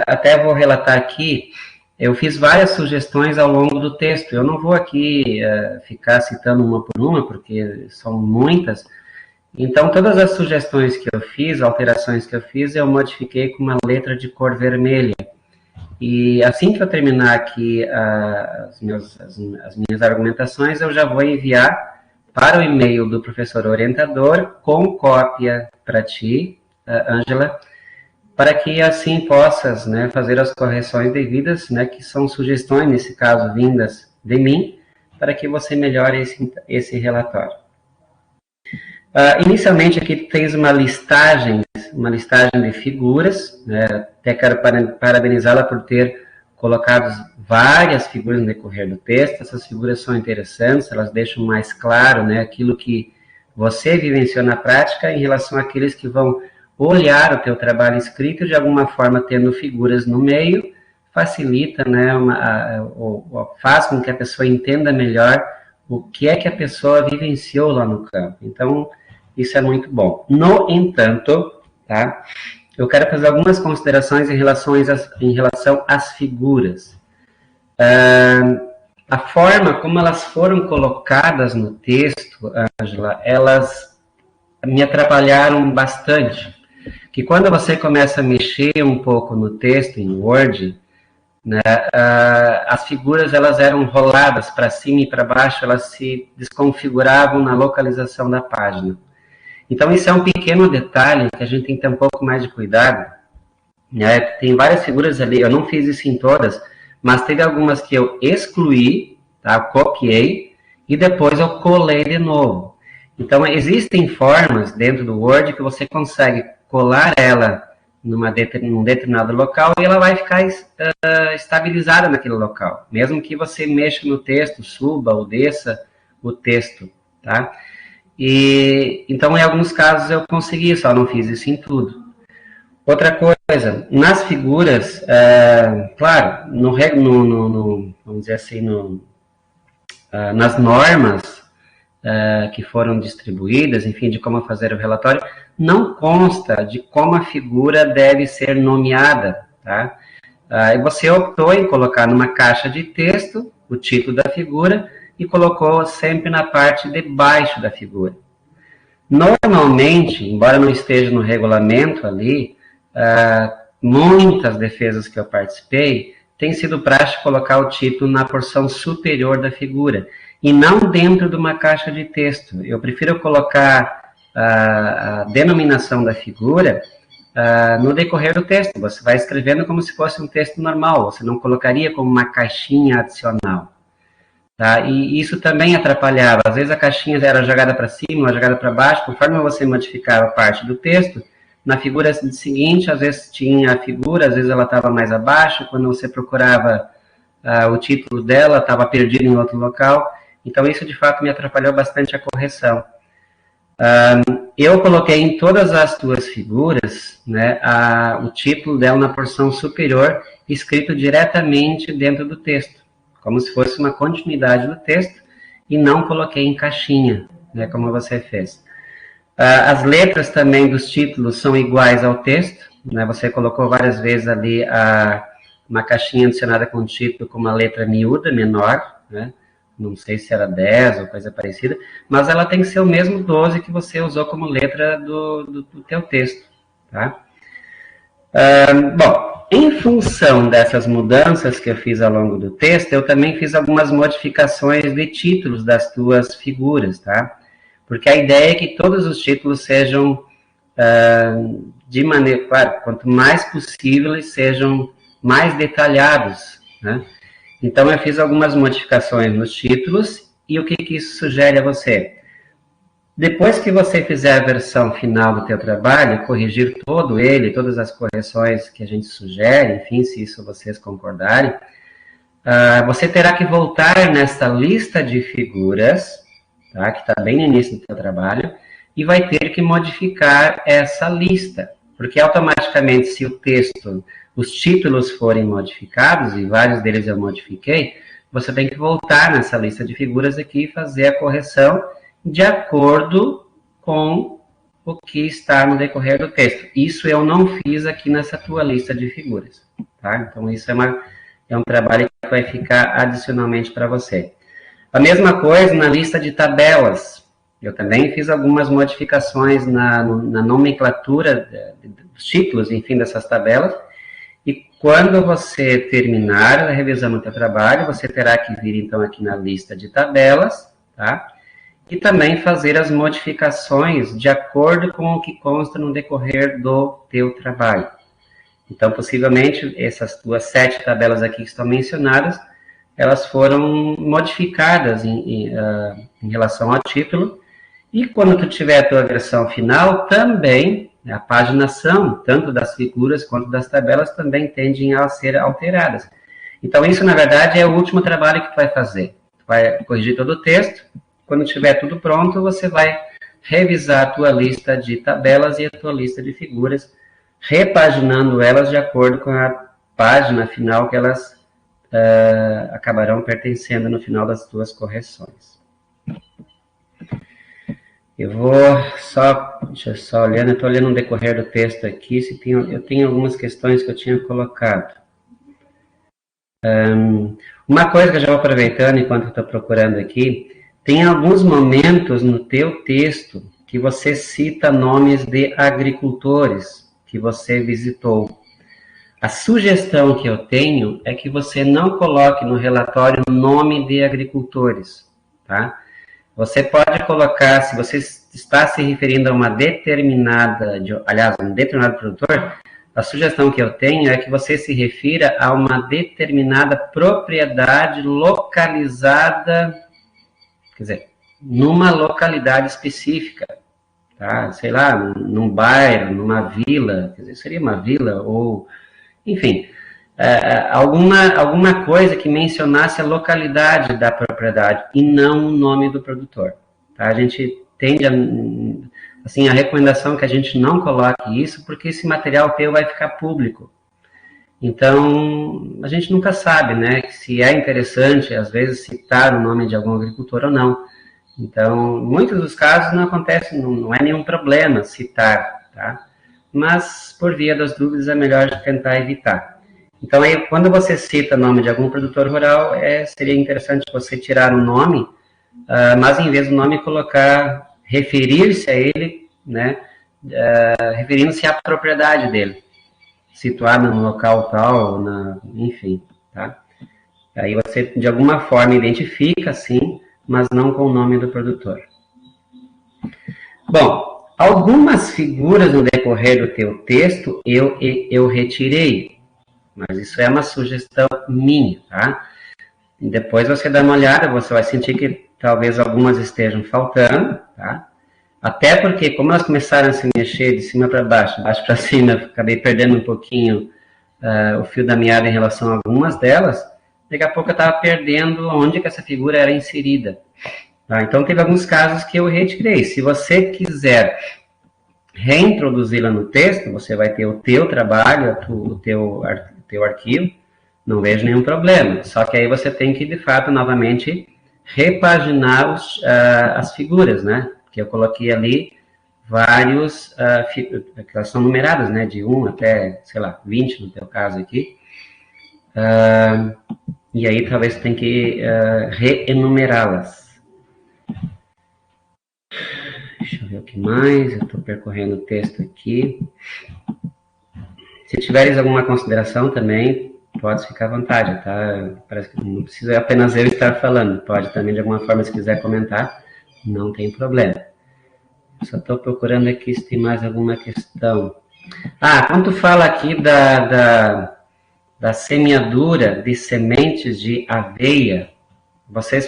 C: Até vou relatar aqui, eu fiz várias sugestões ao longo do texto. Eu não vou aqui ficar citando uma por uma, porque são muitas. Então, todas as sugestões que eu fiz, alterações que eu fiz, eu modifiquei com uma letra de cor vermelha. E assim que eu terminar aqui as minhas argumentações, eu já vou enviar para o e-mail do professor orientador, com cópia para ti, Ângela, para que assim possas, né, fazer as correções devidas, né, que são sugestões, nesse caso, vindas de mim, para que você melhore esse relatório. Inicialmente aqui tens uma listagem de figuras, né? Até quero parabenizá-la por ter colocado várias figuras no decorrer do texto. Essas figuras são interessantes, elas deixam mais claro, né, aquilo que você vivenciou na prática em relação àqueles que vão olhar o teu trabalho escrito, de alguma forma tendo figuras no meio, facilita, né, faz com que a pessoa entenda melhor o que é que a pessoa vivenciou lá no campo. Então, isso é muito bom. No entanto, tá, eu quero fazer algumas considerações em relação às figuras. A forma como elas foram colocadas no texto, Ângela, elas me atrapalharam bastante. Que quando você começa a mexer um pouco no texto, em Word, né, as figuras elas eram roladas para cima e para baixo, elas se desconfiguravam na localização da página. Então, isso é um pequeno detalhe que a gente tem que ter um pouco mais de cuidado, né? Tem várias figuras ali, eu não fiz isso em todas, mas teve algumas que eu excluí, tá? Copiei, e depois eu colei de novo. Então, existem formas dentro do Word que você consegue colar ela num determinado local e ela vai ficar estabilizada naquele local, mesmo que você mexa no texto, suba ou desça o texto, tá? E, então, em alguns casos eu consegui, só não fiz isso em tudo. Outra coisa, nas figuras, claro, vamos dizer assim, nas normas que foram distribuídas, enfim, de como fazer o relatório, não consta de como a figura deve ser nomeada, tá? E você optou em colocar numa caixa de texto o título da figura e colocou sempre na parte de baixo da figura. Normalmente, embora não esteja no regulamento ali, muitas defesas que eu participei, tem sido prático colocar o título na porção superior da figura, e não dentro de uma caixa de texto. Eu prefiro colocar a denominação da figura no decorrer do texto. Você vai escrevendo como se fosse um texto normal, você não colocaria como uma caixinha adicional. Tá? E isso também atrapalhava. Às vezes a caixinha era jogada para cima, ou jogada para baixo, conforme você modificava parte do texto, na figura seguinte, às vezes tinha a figura, às vezes ela estava mais abaixo, quando você procurava o título dela estava perdido em outro local, então isso de fato me atrapalhou bastante a correção. Eu coloquei em todas as tuas figuras, né, o título dela na porção superior, escrito diretamente dentro do texto, como se fosse uma continuidade do texto, e não coloquei em caixinha, né, como você fez. As letras também dos títulos são iguais ao texto, né, você colocou várias vezes ali uma caixinha adicionada com o título com uma letra miúda, menor, né, não sei se era 10 ou coisa parecida, mas ela tem que ser o mesmo 12 que você usou como letra do teu texto, tá? Bom, em função dessas mudanças que eu fiz ao longo do texto, eu também fiz algumas modificações de títulos das tuas figuras, tá? Porque a ideia é que todos os títulos sejam, de maneira, claro, quanto mais possível, eles sejam mais detalhados, né? Então, eu fiz algumas modificações nos títulos, e o que isso sugere a você? Depois que você fizer a versão final do teu trabalho, corrigir todo ele, todas as correções que a gente sugere, enfim, se isso vocês concordarem, você terá que voltar nesta lista de figuras, tá, que está bem no início do teu trabalho, e vai ter que modificar essa lista, porque automaticamente, se o texto, os títulos forem modificados, e vários deles eu modifiquei, você tem que voltar nessa lista de figuras aqui e fazer a correção de acordo com o que está no decorrer do texto. Isso eu não fiz aqui nessa tua lista de figuras, tá? Então, isso é um trabalho que vai ficar adicionalmente para você. A mesma coisa na lista de tabelas. Eu também fiz algumas modificações na nomenclatura dos títulos, enfim, dessas tabelas. E quando você terminar a revisão do teu trabalho, você terá que vir, então, aqui na lista de tabelas, tá? E também fazer as modificações de acordo com o que consta no decorrer do teu trabalho. Então, possivelmente, essas duas 7 tabelas aqui que estão mencionadas, elas foram modificadas em relação ao título, e quando tu tiver a tua versão final, também a paginação, tanto das figuras quanto das tabelas, também tendem a ser alteradas. Então, isso, na verdade, é o último trabalho que tu vai fazer. Tu vai corrigir todo o texto. Quando tiver tudo pronto, você vai revisar a tua lista de tabelas e a tua lista de figuras, repaginando elas de acordo com a página final que elas acabarão pertencendo no final das tuas correções. Eu vou deixa eu só olhando, eu estou olhando no decorrer do texto aqui, eu tenho algumas questões que eu tinha colocado. Uma coisa que eu já vou aproveitando enquanto eu estou procurando aqui, tem alguns momentos no teu texto que você cita nomes de agricultores que você visitou. A sugestão que eu tenho é que você não coloque no relatório nome de agricultores, tá? Você pode colocar, se você está se referindo a um determinado produtor, a sugestão que eu tenho é que você se refira a uma determinada propriedade localizada, quer dizer, numa localidade específica, tá? Sei lá, num bairro, numa vila, quer dizer, seria uma vila ou, enfim, alguma coisa que mencionasse a localidade da propriedade e não o nome do produtor, tá? A gente tende a recomendação é que a gente não coloque isso, porque esse material teu vai ficar público. Então, a gente nunca sabe, né, se é interessante, às vezes, citar o nome de algum agricultor ou não. Então, em muitos dos casos não acontece, não é nenhum problema citar, tá? Mas, por via das dúvidas, é melhor tentar evitar. Então, aí, quando você cita o nome de algum produtor rural, seria interessante você tirar o nome, mas em vez do nome referir-se a ele, né, referindo-se à propriedade dele, situada no local tal, enfim, tá? Aí você, de alguma forma, identifica, sim, mas não com o nome do produtor. Bom, algumas figuras no decorrer do teu texto eu retirei, mas isso é uma sugestão minha, tá? E depois você dá uma olhada, você vai sentir que talvez algumas estejam faltando, tá? Até porque, como elas começaram a se mexer de cima para baixo, baixo para cima, eu acabei perdendo um pouquinho o fio da meada em relação a algumas delas, daqui a pouco eu estava perdendo onde que essa figura era inserida. Tá? Então, teve alguns casos que eu retirei. Se você quiser reintroduzi-la no texto, você vai ter o teu trabalho, o teu arquivo, não vejo nenhum problema. Só que aí você tem que, de fato, novamente, repaginar as figuras, né? Porque eu coloquei ali vários, que elas são numeradas, né? De 1 até, sei lá, 20 no teu caso aqui. E aí talvez você tenha que reenumerá-las. Deixa eu ver o que mais, eu estou percorrendo o texto aqui. Se tiveres alguma consideração também, pode ficar à vontade, tá? Parece que não precisa apenas eu estar falando, pode também de alguma forma, se quiser comentar, não tem problema. Só estou procurando aqui se tem mais alguma questão. Quando tu fala aqui da semeadura de sementes de aveia, você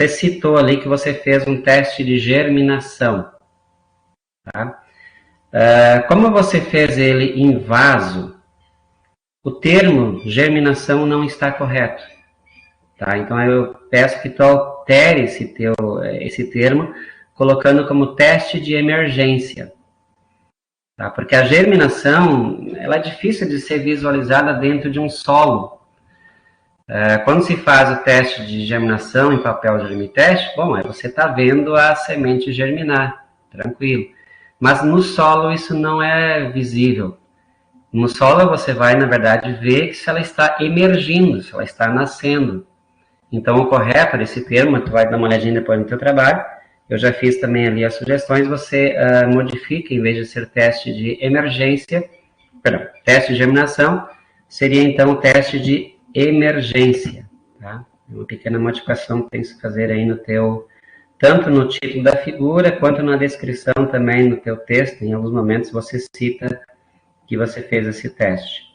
C: citou ali que você fez um teste de germinação, tá? Como você fez ele em vaso, o termo germinação não está correto, tá? Então eu peço que tu altere esse termo, colocando como teste de emergência, tá? Porque a germinação, ela é difícil de ser visualizada dentro de um solo. Quando se faz o teste de germinação em papel germiteste, bom, aí você está vendo a semente germinar, tranquilo. Mas no solo isso não é visível. No solo você vai, na verdade, ver se ela está emergindo, se ela está nascendo. Então, o correto desse termo, tu vai dar uma olhadinha depois no teu trabalho, eu já fiz também ali as sugestões, você modifica, em vez de ser teste de teste de germinação, seria então teste de emergência, tá? É uma pequena modificação que tem que se fazer aí no teu, tanto no título da figura, quanto na descrição também no teu texto, em alguns momentos você cita que você fez esse teste.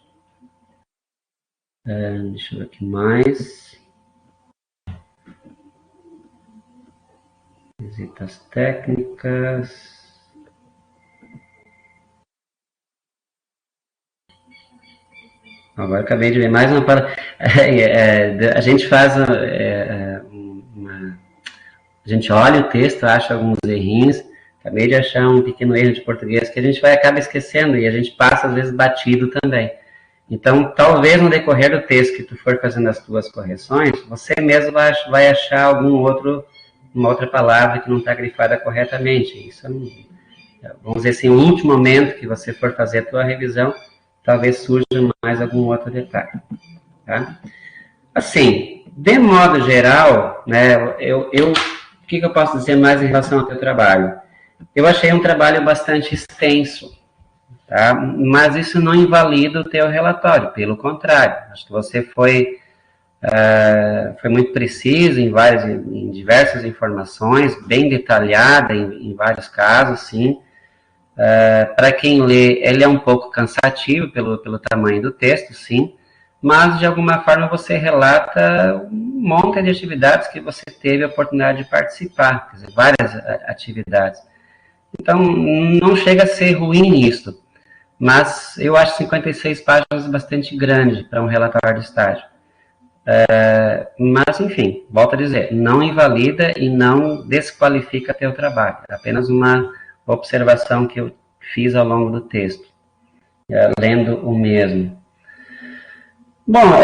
C: Deixa eu ver aqui mais. Visitas técnicas. Agora acabei de ver mais uma palavra. A gente faz a gente olha o texto, acha alguns errinhos. Acabei de achar um pequeno erro de português que a gente acaba esquecendo e a gente passa, às vezes, batido também. Então, talvez no decorrer do texto que tu for fazendo as tuas correções, você mesmo vai achar uma outra palavra que não está grifada corretamente. Isso, vamos dizer assim, no último momento que você for fazer a tua revisão, talvez surja mais algum outro detalhe. Tá? Assim, de modo geral, né, o que eu posso dizer mais em relação ao teu trabalho? Eu achei um trabalho bastante extenso, tá? Mas isso não invalida o teu relatório, pelo contrário, acho que você foi muito preciso em diversas informações, bem detalhada em vários casos, sim. Para quem lê, ele é um pouco cansativo pelo tamanho do texto, sim, mas de alguma forma você relata um monte de atividades que você teve a oportunidade de participar, quer dizer, várias atividades. Então, não chega a ser ruim isso, mas eu acho 56 páginas bastante grande para um relatório de estágio. Mas, enfim, volto a dizer, não invalida e não desqualifica teu trabalho. É apenas uma observação que eu fiz ao longo do texto, lendo o mesmo. Bom,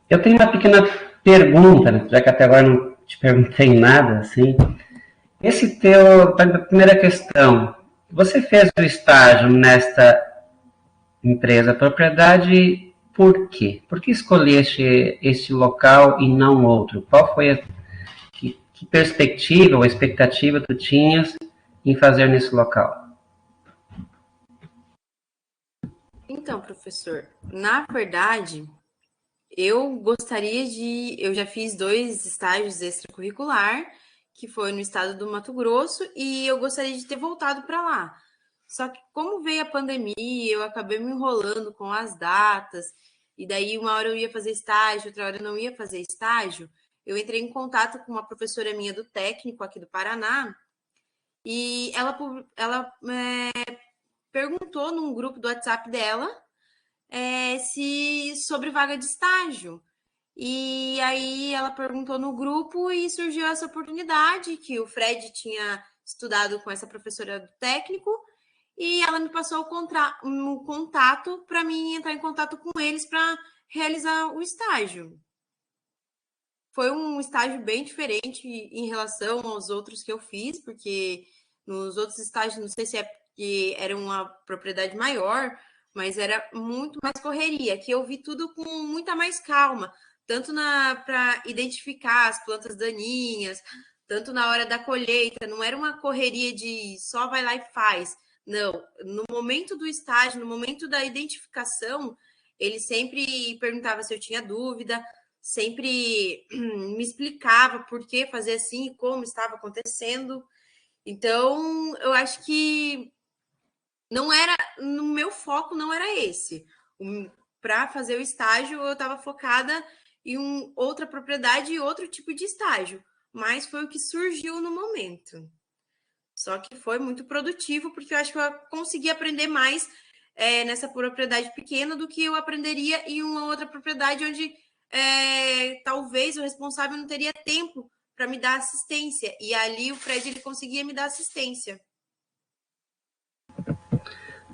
C: eu tenho uma pequena pergunta, né, já que até agora não te perguntei nada, assim. Primeira questão, você fez o estágio nesta empresa propriedade por quê? Por que escolheste este local e não outro? Qual foi que perspectiva ou expectativa tu tinhas em fazer nesse local?
B: Então, professor, na verdade, eu já fiz 2 estágios extracurricular, que foi no estado do Mato Grosso, e eu gostaria de ter voltado para lá. Só que como veio a pandemia, eu acabei me enrolando com as datas, e daí uma hora eu ia fazer estágio, outra hora eu não ia fazer estágio. Eu entrei em contato com uma professora minha do técnico aqui do Paraná, e ela perguntou num grupo do WhatsApp dela se sobre vaga de estágio. E aí ela perguntou no grupo e surgiu essa oportunidade que o Fred tinha estudado com essa professora do técnico e ela me passou o contato para mim entrar em contato com eles para realizar o estágio. Foi um estágio bem diferente em relação aos outros que eu fiz, porque nos outros estágios, não sei se é porque era uma propriedade maior, mas era muito mais correria, que eu vi tudo com muita mais calma, tanto para identificar as plantas daninhas, tanto na hora da colheita, não era uma correria de só vai lá e faz. Não, no momento do estágio, no momento da identificação, ele sempre perguntava se eu tinha dúvida, sempre me explicava por que fazer assim e como estava acontecendo. Então, eu acho que não era, no meu foco não era esse. Para fazer o estágio, eu estava focada em outra propriedade e outro tipo de estágio, mas foi o que surgiu no momento. Só que foi muito produtivo, porque eu acho que eu consegui aprender mais nessa propriedade pequena do que eu aprenderia em uma outra propriedade onde talvez o responsável não teria tempo para me dar assistência. E ali o Fred ele conseguia me dar assistência.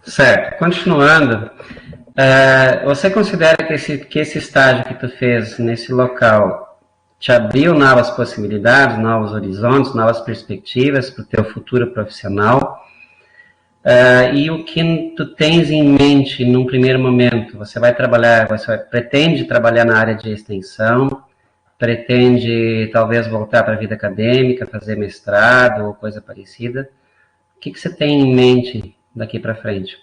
C: Certo. Continuando, você considera que esse estágio que tu fez nesse local te abriu novas possibilidades, novos horizontes, novas perspectivas para o teu futuro profissional? E o que tu tens em mente num primeiro momento? Você pretende trabalhar na área de extensão? Pretende talvez voltar para a vida acadêmica, fazer mestrado ou coisa parecida? O que você tem em mente daqui para frente?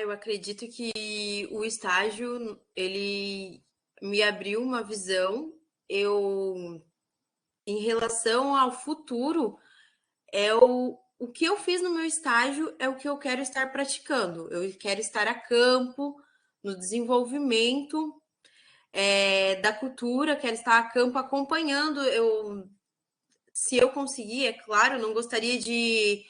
B: Eu acredito que o estágio, ele me abriu uma visão. Em relação ao futuro, o que eu fiz no meu estágio é o que eu quero estar praticando. Eu quero estar a campo, no desenvolvimento da cultura, quero estar a campo acompanhando. Se eu conseguir, é claro, não gostaria de,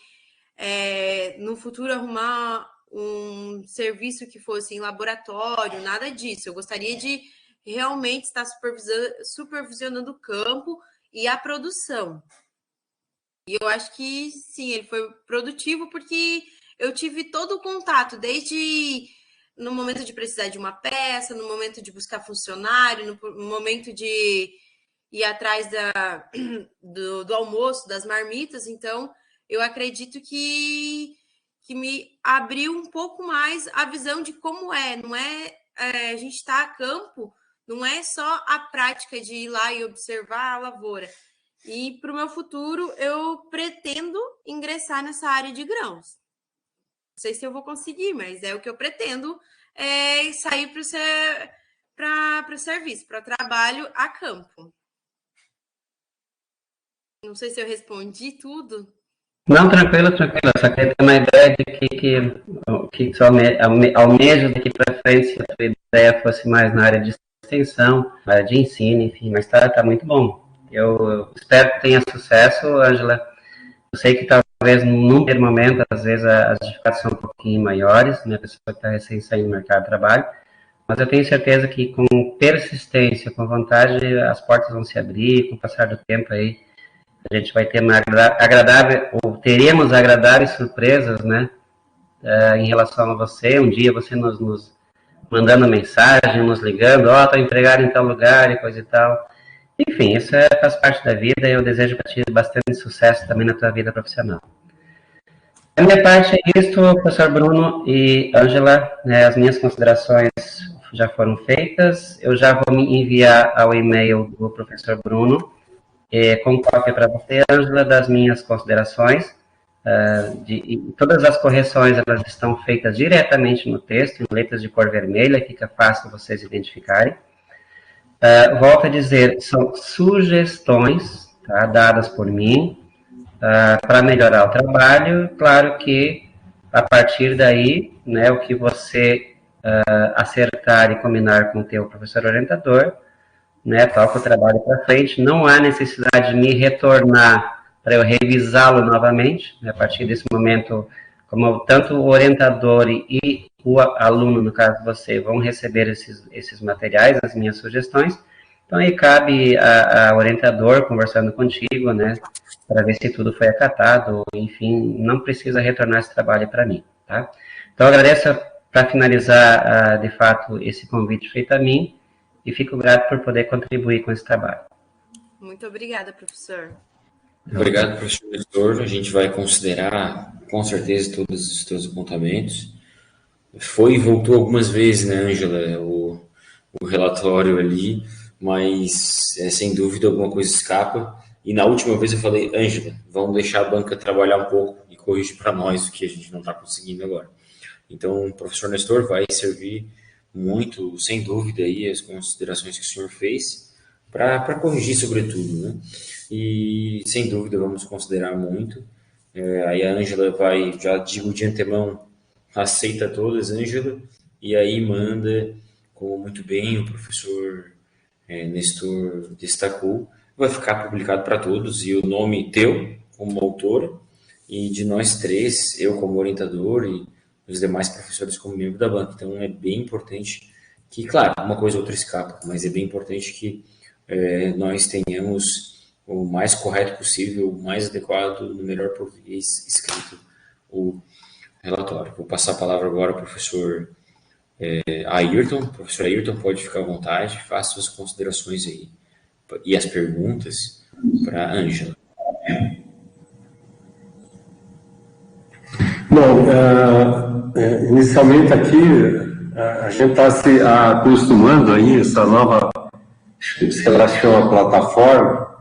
B: no futuro, arrumar um serviço que fosse em laboratório, nada disso. Eu gostaria de realmente estar supervisionando o campo e a produção. E eu acho que, sim, ele foi produtivo porque eu tive todo o contato, desde no momento de precisar de uma peça, no momento de buscar funcionário, no momento de ir atrás do almoço, das marmitas. Então, eu acredito que me abriu um pouco mais a visão de como não é a gente está a campo, não é só a prática de ir lá e observar a lavoura. E para o meu futuro, eu pretendo ingressar nessa área de grãos. Não sei se eu vou conseguir, mas é o que eu pretendo, sair para o serviço, para trabalho a campo. Não sei se eu respondi tudo.
C: Não, tranquilo. Só queria ter uma ideia de que tu almeja daqui para frente, se a tua ideia fosse mais na área de extensão, na área de ensino, enfim, mas tá muito bom. Eu espero que tenha sucesso, Ângela. Eu sei que talvez num primeiro momento, às vezes, as dificuldades são um pouquinho maiores, né? A pessoa que está recém saindo do mercado de trabalho, mas eu tenho certeza que com persistência, com vontade, as portas vão se abrir, com o passar do tempo aí, a gente vai ter teremos agradáveis surpresas, né, em relação a você. Um dia você nos mandando mensagem, nos ligando, estou empregado em tal lugar e coisa e tal. Enfim, isso faz parte da vida e eu desejo para ti bastante sucesso também na tua vida profissional. Da minha parte é isso, professor Bruno e Ângela, né, as minhas considerações já foram feitas. Eu já vou me enviar ao e-mail do professor Bruno, com cópia para você, Ângela, das minhas considerações. Todas as correções elas estão feitas diretamente no texto, em letras de cor vermelha, fica fácil vocês identificarem. Volto a dizer, são sugestões, tá, dadas por mim, para melhorar o trabalho. Claro que, a partir daí, né, o que você acertar e combinar com o teu professor orientador, né, toca o trabalho para frente. Não há necessidade de me retornar para eu revisá-lo novamente. A partir desse momento, como tanto o orientador e o aluno, no caso você, vão receber esses materiais, as minhas sugestões, então aí cabe a orientador conversando contigo, né, para ver se tudo foi acatado, enfim, não precisa retornar esse trabalho para mim, tá? Então agradeço, para finalizar, de fato, esse convite feito a mim, e fico grato por poder contribuir com esse trabalho.
B: Muito obrigada, professor.
A: Obrigado, professor Nestor. A gente vai considerar, com certeza, todos os teus apontamentos. Foi e voltou algumas vezes, né, Ângela, o relatório ali, mas, sem dúvida, alguma coisa escapa. E na última vez eu falei, Ângela, vamos deixar a banca trabalhar um pouco e corrigir para nós o que a gente não está conseguindo agora. Então, o professor Nestor vai servir muito, sem dúvida, aí, as considerações que o senhor fez para corrigir, sobretudo, né? E, sem dúvida, vamos considerar muito. Aí a Ângela vai, já digo de antemão, aceita todas, Ângela, e aí manda, como muito bem o professor Nestor destacou, vai ficar publicado para todos, e o nome teu, como autora, e de nós três, eu como orientador e os demais professores como membro da banca. Então é bem importante que, claro, uma coisa ou outra escapa, mas é bem importante que nós tenhamos o mais correto possível, o mais adequado, no melhor português escrito, o relatório. Vou passar a palavra agora ao professor Ayrton. Professor Ayrton, pode ficar à vontade, faça suas considerações aí e as perguntas para a Ângela.
D: Bom, inicialmente aqui, a gente está se acostumando aí, essa nova relação à plataforma.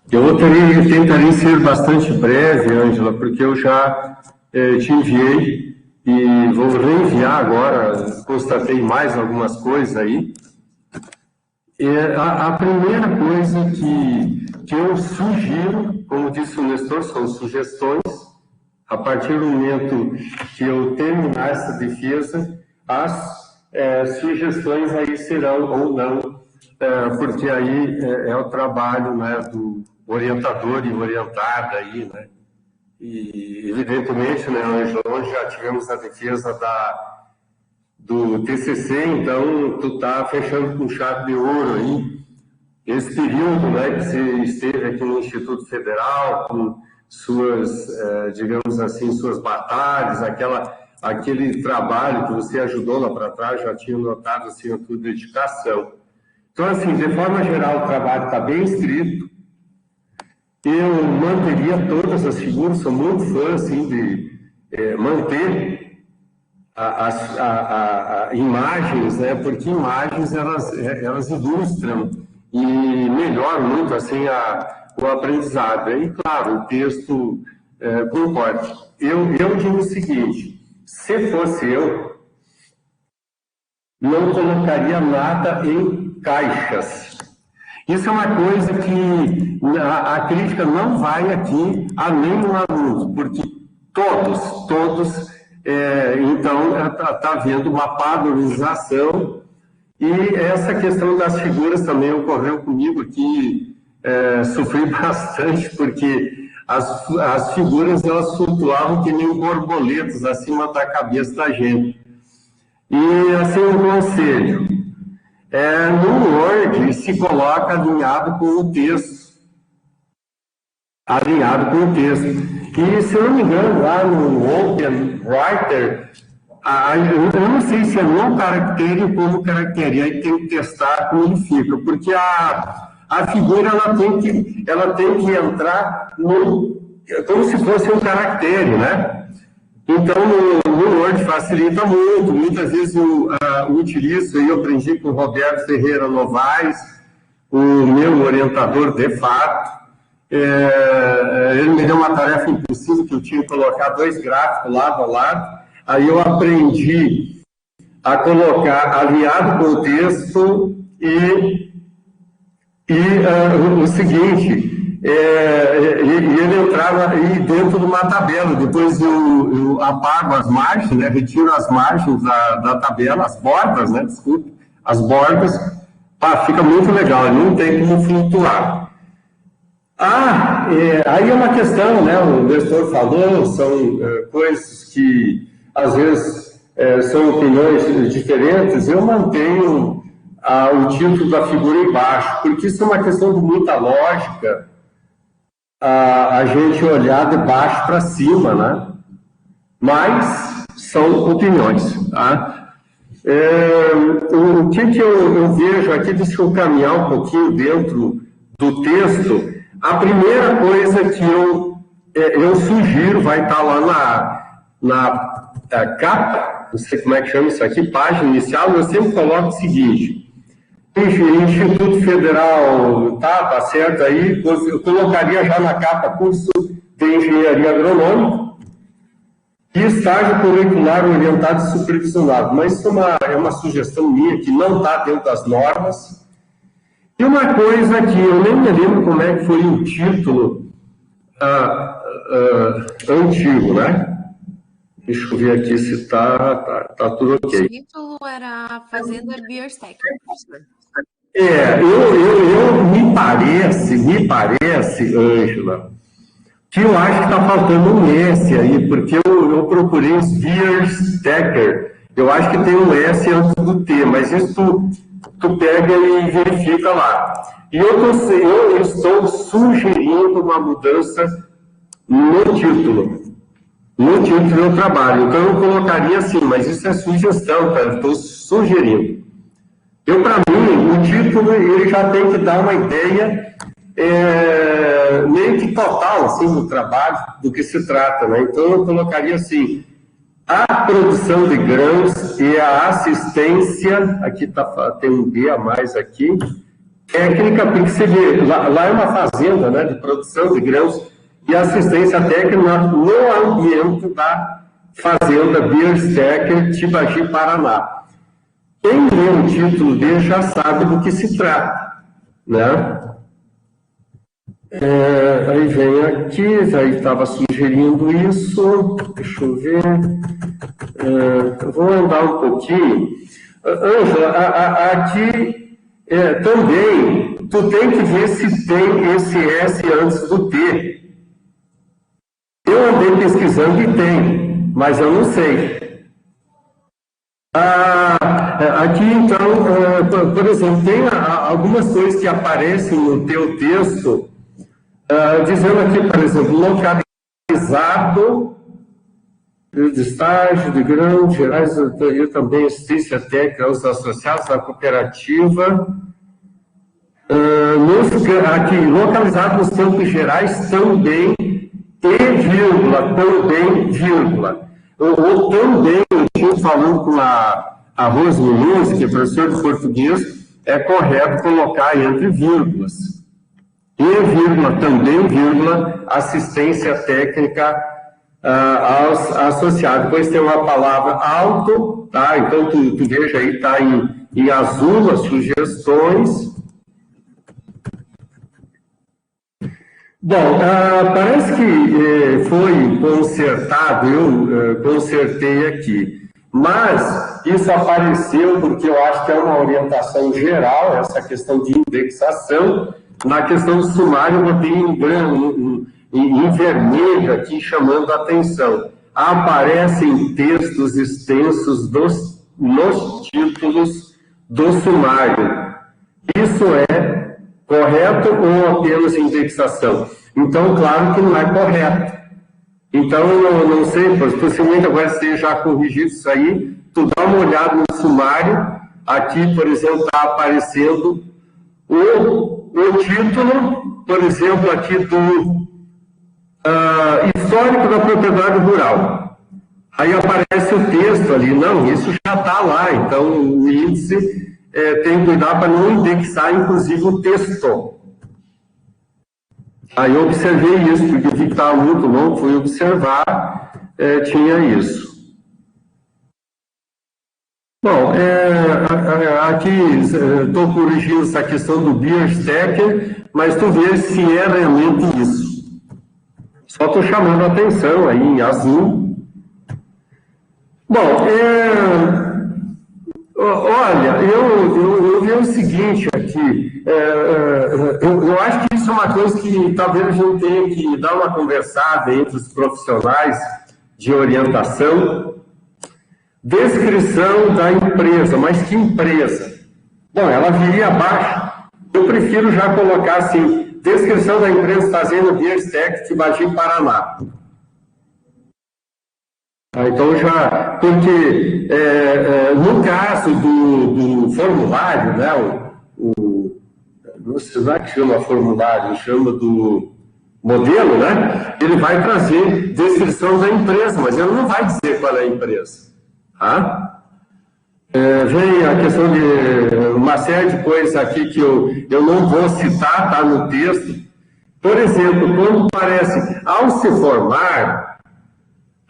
D: Eu tentarei ser bastante breve, Ângela, porque eu já te enviei e vou reenviar agora, constatei mais algumas coisas aí. A primeira coisa que eu sugiro, como disse o Nestor, são sugestões. A partir do momento que eu terminar essa defesa, as sugestões aí serão ou não, porque aí é o trabalho, né, do orientador e orientada aí, né? E evidentemente, né, hoje já tivemos a defesa do TCC, então tu tá fechando com chave de ouro aí esse período, né, que você esteve aqui no Instituto Federal com suas, digamos assim, suas batalhas, aquele trabalho que você ajudou lá para trás, já tinha notado assim a tua dedicação. Então, assim, de forma geral, o trabalho está bem escrito. Eu manteria todas as figuras, sou muito fã, assim, de manter as imagens, né, porque imagens, elas ilustram e melhoram muito, assim, o aprendizado. E, claro, o texto concorda. Eu digo o seguinte, se fosse eu, não colocaria nada em caixas. Isso é uma coisa que a crítica não vai aqui a nenhum aluno, porque todos, então, está havendo uma padronização, e essa questão das figuras também ocorreu comigo aqui, sofri bastante, porque as figuras, elas flutuavam que nem borboletas acima da cabeça da gente. E, assim, um conselho, no Word se coloca alinhado com o texto. E, se eu não me engano, lá no Open Writer, eu não sei se é no caractere ou como caractere, aí tem que testar como ele fica, porque a figura ela tem que entrar como se fosse um caractere, né? Então, no Word facilita muito. Muitas vezes eu utilizo, e eu aprendi com o Roberto Ferreira Novaes, o meu orientador de fato. Ele me deu uma tarefa impossível, que eu tinha que colocar 2 gráficos lado a lado. Aí eu aprendi a colocar alinhado com o texto e o seguinte... ele entrava aí dentro de uma tabela, depois eu apago as margens, né, retiro as margens da tabela, as bordas, né, desculpe, as bordas, fica muito legal, não tem como flutuar. Aí é uma questão, né? O gestor falou, são coisas que às vezes são opiniões diferentes. Eu mantenho o título da figura embaixo, porque isso é uma questão de muita lógica, a gente olhar de baixo para cima, né? Mas são opiniões, tá? O que eu vejo aqui, deixa eu caminhar um pouquinho dentro do texto. A primeira coisa que eu sugiro, vai estar lá na capa, não sei como é que chama isso aqui, página inicial, eu sempre coloco o seguinte: Instituto Federal, tá certo aí, eu colocaria já na capa curso de Engenharia Agronômica e estágio curricular orientado e supervisionado, mas isso é uma sugestão minha que não está dentro das normas. E uma coisa que eu nem me lembro como é que foi o título antigo, né? Deixa eu ver aqui se está tudo ok.
B: O título era Fazenda Biostec, professor.
D: Eu me parece, Ângela, que eu acho que está faltando um S aí, porque eu procurei os Bierstecker. Eu acho que tem um S antes do T, mas isso tu pega e verifica lá. E eu estou sugerindo uma mudança no título do trabalho. Então eu colocaria assim, mas isso é sugestão, tá? Eu estou sugerindo. Para mim, o título ele já tem que dar uma ideia meio que total assim, do trabalho, do que se trata, né? Então eu colocaria assim: a produção de grãos e a assistência, aqui tem um B a mais aqui, técnica, porque você vê, lá é uma fazenda, né, de produção de grãos e assistência técnica no ambiente da fazenda Bierstecker, Tibagi, Paraná. Quem lê o título dele já sabe do que se trata, né? Aí vem aqui, aí estava sugerindo isso, deixa eu ver, vou andar um pouquinho. Ângela, aqui também, tu tem que ver se tem esse S antes do T. Eu andei pesquisando e tem, mas eu não sei. Aqui, então, por exemplo, tem algumas coisas que aparecem no teu texto, dizendo aqui, por exemplo, localizado de estágio de grãos gerais e também assistência técnica aos associados à cooperativa. Aqui, localizado nos campos gerais também, e vírgula, também, vírgula. Ou também, eu estou falando com a Rose Muniz, que é professor de português, é correto colocar entre vírgulas. E vírgula, também, vírgula, assistência técnica aos associados. Depois tem uma palavra alto, tá? Então, tu veja aí, está em azul as sugestões. Bom, parece que foi consertado, eu consertei aqui, mas isso apareceu porque eu acho que é uma orientação geral, essa questão de indexação. Na questão do sumário, eu botei em vermelho aqui, chamando a atenção. Aparecem textos extensos nos títulos do sumário. Isso é correto ou apenas indexação? Então, claro que não é correto. Então, eu não sei, possivelmente agora você já corrigiu isso aí, tu dá uma olhada no sumário, aqui, por exemplo, está aparecendo o título, por exemplo, aqui do histórico da propriedade rural. Aí aparece o texto ali, não, isso já está lá, então o índice tem que cuidar para não indexar, inclusive, o texto. Aí eu observei isso, porque eu vi que estava muito longo, fui observar, tinha isso. Bom, aqui estou corrigindo essa questão do Bierstecker, mas tu vê se é realmente isso. Só estou chamando a atenção aí em azul. Bom, Olha, eu vi o seguinte aqui, eu acho que isso é uma coisa que talvez a gente tenha que dar uma conversada entre os profissionais de orientação. Descrição da empresa, mas que empresa? Bom, ela viria abaixo. Eu prefiro já colocar assim, descrição da empresa Fazenda Bierstec, Tibagi, Paraná. Então já, porque no caso do formulário, né, não sei lá que chama formulário, chama do modelo, né, ele vai trazer descrição da empresa, mas ele não vai dizer qual é a empresa. Tá? Vem a questão de uma série de coisas aqui que eu não vou citar, tá no texto. Por exemplo, quando parece, ao se formar,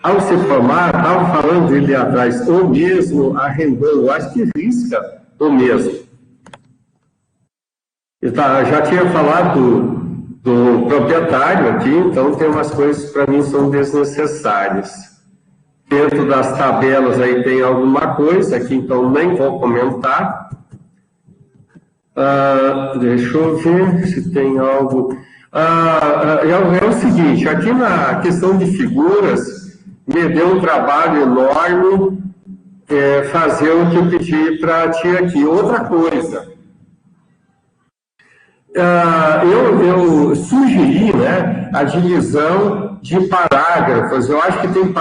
D: estava falando ele atrás, ou mesmo arrendou, eu acho que risca o mesmo. Já tinha falado do proprietário aqui, então tem umas coisas que para mim são desnecessárias. Dentro das tabelas aí tem alguma coisa aqui, então nem vou comentar. Deixa eu ver se tem algo. É o seguinte, aqui na questão de figuras, me deu um trabalho enorme fazer o que eu pedi para ti aqui. Outra coisa, eu sugeri, né, a divisão de parágrafos. Eu acho que tem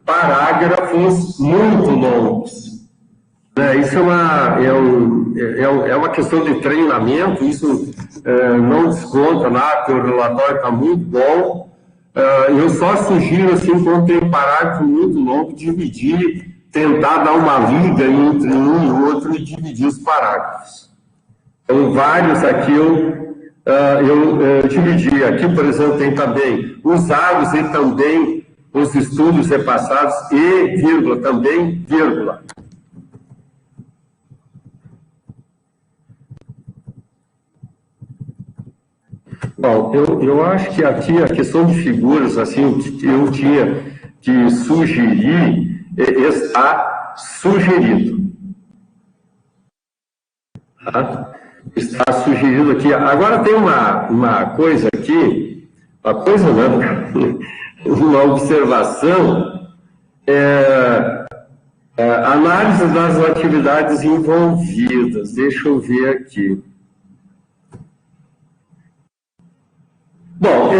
D: parágrafos muito longos. Isso é uma questão de treinamento, isso não desconta nada, porque o relatório está muito bom. Eu só sugiro, assim, quando tem parágrafo muito longo, dividir, tentar dar uma liga entre um e outro e dividir os parágrafos. Então, vários aqui eu dividi. Aqui, por exemplo, tem também usados e também os estudos repassados e, vírgula, também, vírgula. Bom, eu acho que aqui a questão de figuras, assim, que eu tinha que sugerir, está sugerido. Tá? Está sugerido aqui. Agora tem uma coisa aqui, uma observação, análise das atividades envolvidas. Deixa eu ver aqui. Bom,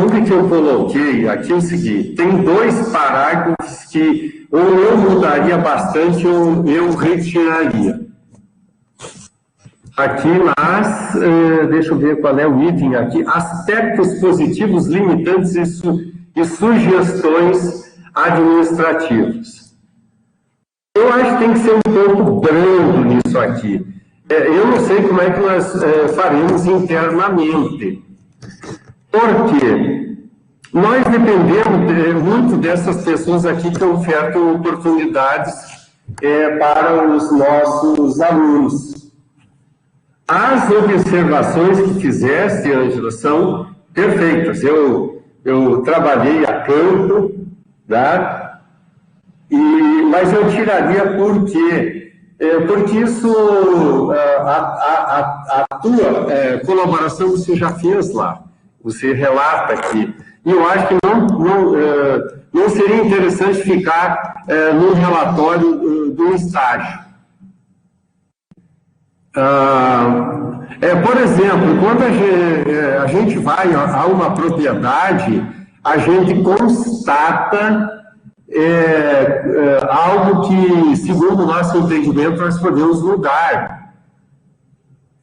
D: onde que eu coloquei aqui é o seguinte, tem dois parágrafos que ou eu mudaria bastante ou eu retiraria. Aqui deixa eu ver qual é o item aqui, aspectos positivos, limitantes e sugestões administrativas. Eu acho que tem que ser um pouco brando nisso aqui. Eu não sei como é que nós faremos internamente. Porque nós dependemos muito dessas pessoas aqui que ofertam oportunidades para os nossos alunos. As observações que fizeste, Ângela, são perfeitas. Eu trabalhei a campo, tá? Mas eu tiraria por quê? Porque isso, a tua colaboração você já fez lá. Você relata aqui. E eu acho que não seria interessante ficar no relatório do estágio. Por exemplo, quando a gente vai a uma propriedade, a gente constata algo que, segundo o nosso entendimento, nós podemos mudar.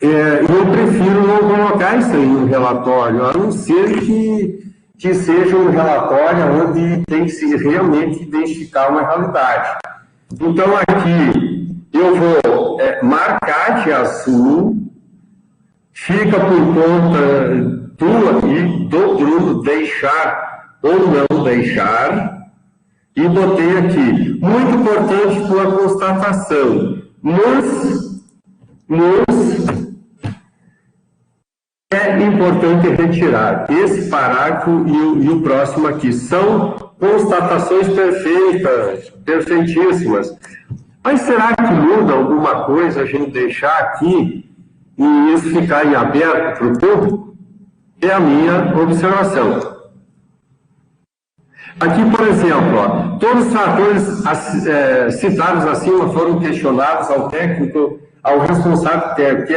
D: Eu prefiro não colocar isso aí no relatório, a não ser que seja um relatório onde tem que se realmente identificar uma realidade. Então, aqui, eu vou marcar de azul, fica por conta tua e do Bruno deixar ou não deixar, e botei aqui, muito importante tua constatação, é importante retirar esse parágrafo e o próximo aqui. São constatações perfeitas, perfeitíssimas. Mas será que muda alguma coisa a gente deixar aqui e isso ficar em aberto para o público? É a minha observação. Aqui, por exemplo, ó, todos os fatores citados acima foram questionados ao técnico, ao responsável técnico,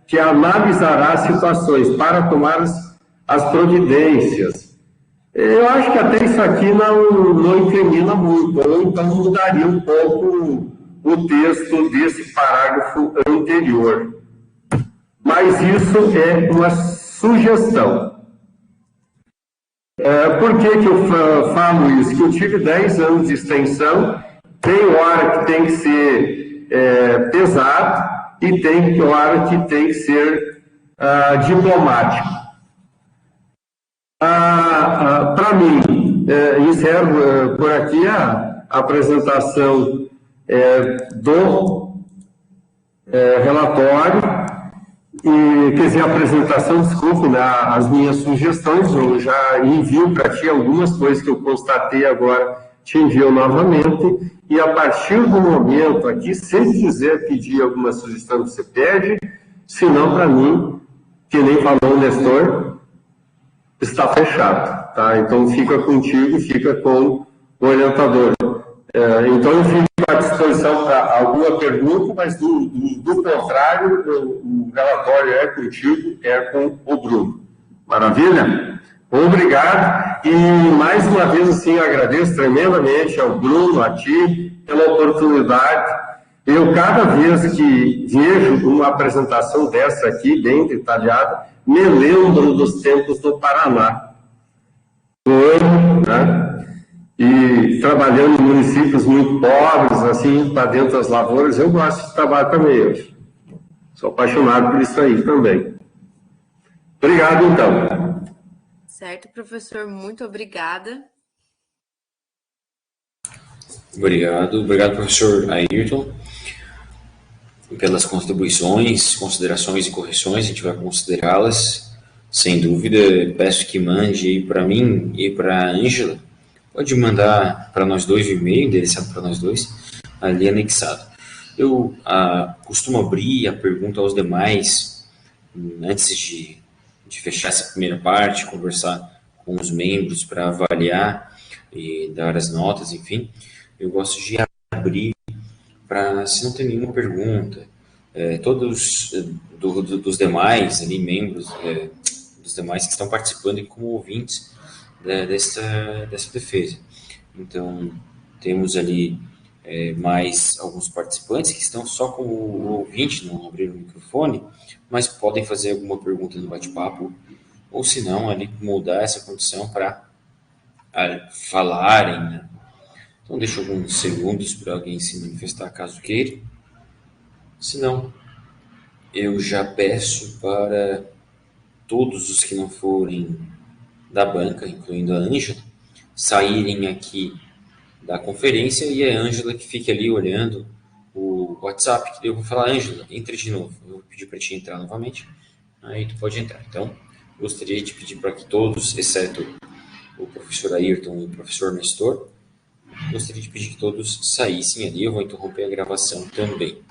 D: que analisará as situações para tomar as providências. Eu acho que até isso aqui não incrimina muito, ou então mudaria um pouco o texto desse parágrafo anterior. Mas isso é uma sugestão. Por que eu falo isso? Que eu tive 10 anos de extensão, tem hora que tem que ser pesado e tem hora que tem que ser diplomático. Para mim, encerro por aqui a apresentação do relatório. E, quer dizer, a apresentação, desculpe, né, as minhas sugestões, eu já envio para ti algumas coisas que eu constatei agora, te envio novamente, e a partir do momento aqui, se quiser pedir alguma sugestão, você pede, se não, para mim, que nem falou o Nestor, está fechado, tá? Então, fica contigo, fica com o orientador. Então, eu fico à disposição para alguma pergunta, mas do contrário, o relatório é contigo, é com o Bruno. Maravilha? Obrigado. E, mais uma vez, assim, eu agradeço tremendamente ao Bruno, a ti, pela oportunidade. Eu, cada vez que vejo uma apresentação dessa aqui, bem detalhada, me lembro dos tempos do Paraná. Né? E trabalhando em municípios muito pobres, assim, para dentro das lavouras, eu gosto de trabalho também. Eu sou apaixonado por isso aí também. Obrigado, então.
B: Certo, professor, muito obrigada.
A: Obrigado, professor Ayrton, pelas contribuições, considerações e correções, a gente vai considerá-las, sem dúvida. Peço que mande aí para mim e para a Ângela. Pode mandar para nós dois o e-mail, endereçado para nós dois, ali anexado. Eu costumo abrir a pergunta aos demais, antes de fechar essa primeira parte, conversar com os membros para avaliar e dar as notas, enfim. Eu gosto de abrir para, se não tem nenhuma pergunta, todos dos demais ali, membros, dos demais que estão participando como ouvintes, dessa defesa. Então, temos ali mais alguns participantes que estão só como ouvinte, não abriram o microfone, mas podem fazer alguma pergunta no bate-papo, ou se não, ali mudar essa condição para falarem, né? Então, deixo alguns segundos para alguém se manifestar caso queira. Se não, eu já peço para todos os que não forem da banca, incluindo a Ângela, saírem aqui da conferência e a Ângela que fique ali olhando o WhatsApp, que eu vou falar: Ângela, entre de novo. Eu vou pedir para ti entrar novamente, aí tu pode entrar. Então, gostaria de pedir para que todos, exceto o professor Ayrton e o professor Nestor, gostaria de pedir que todos saíssem ali. Eu vou interromper a gravação também.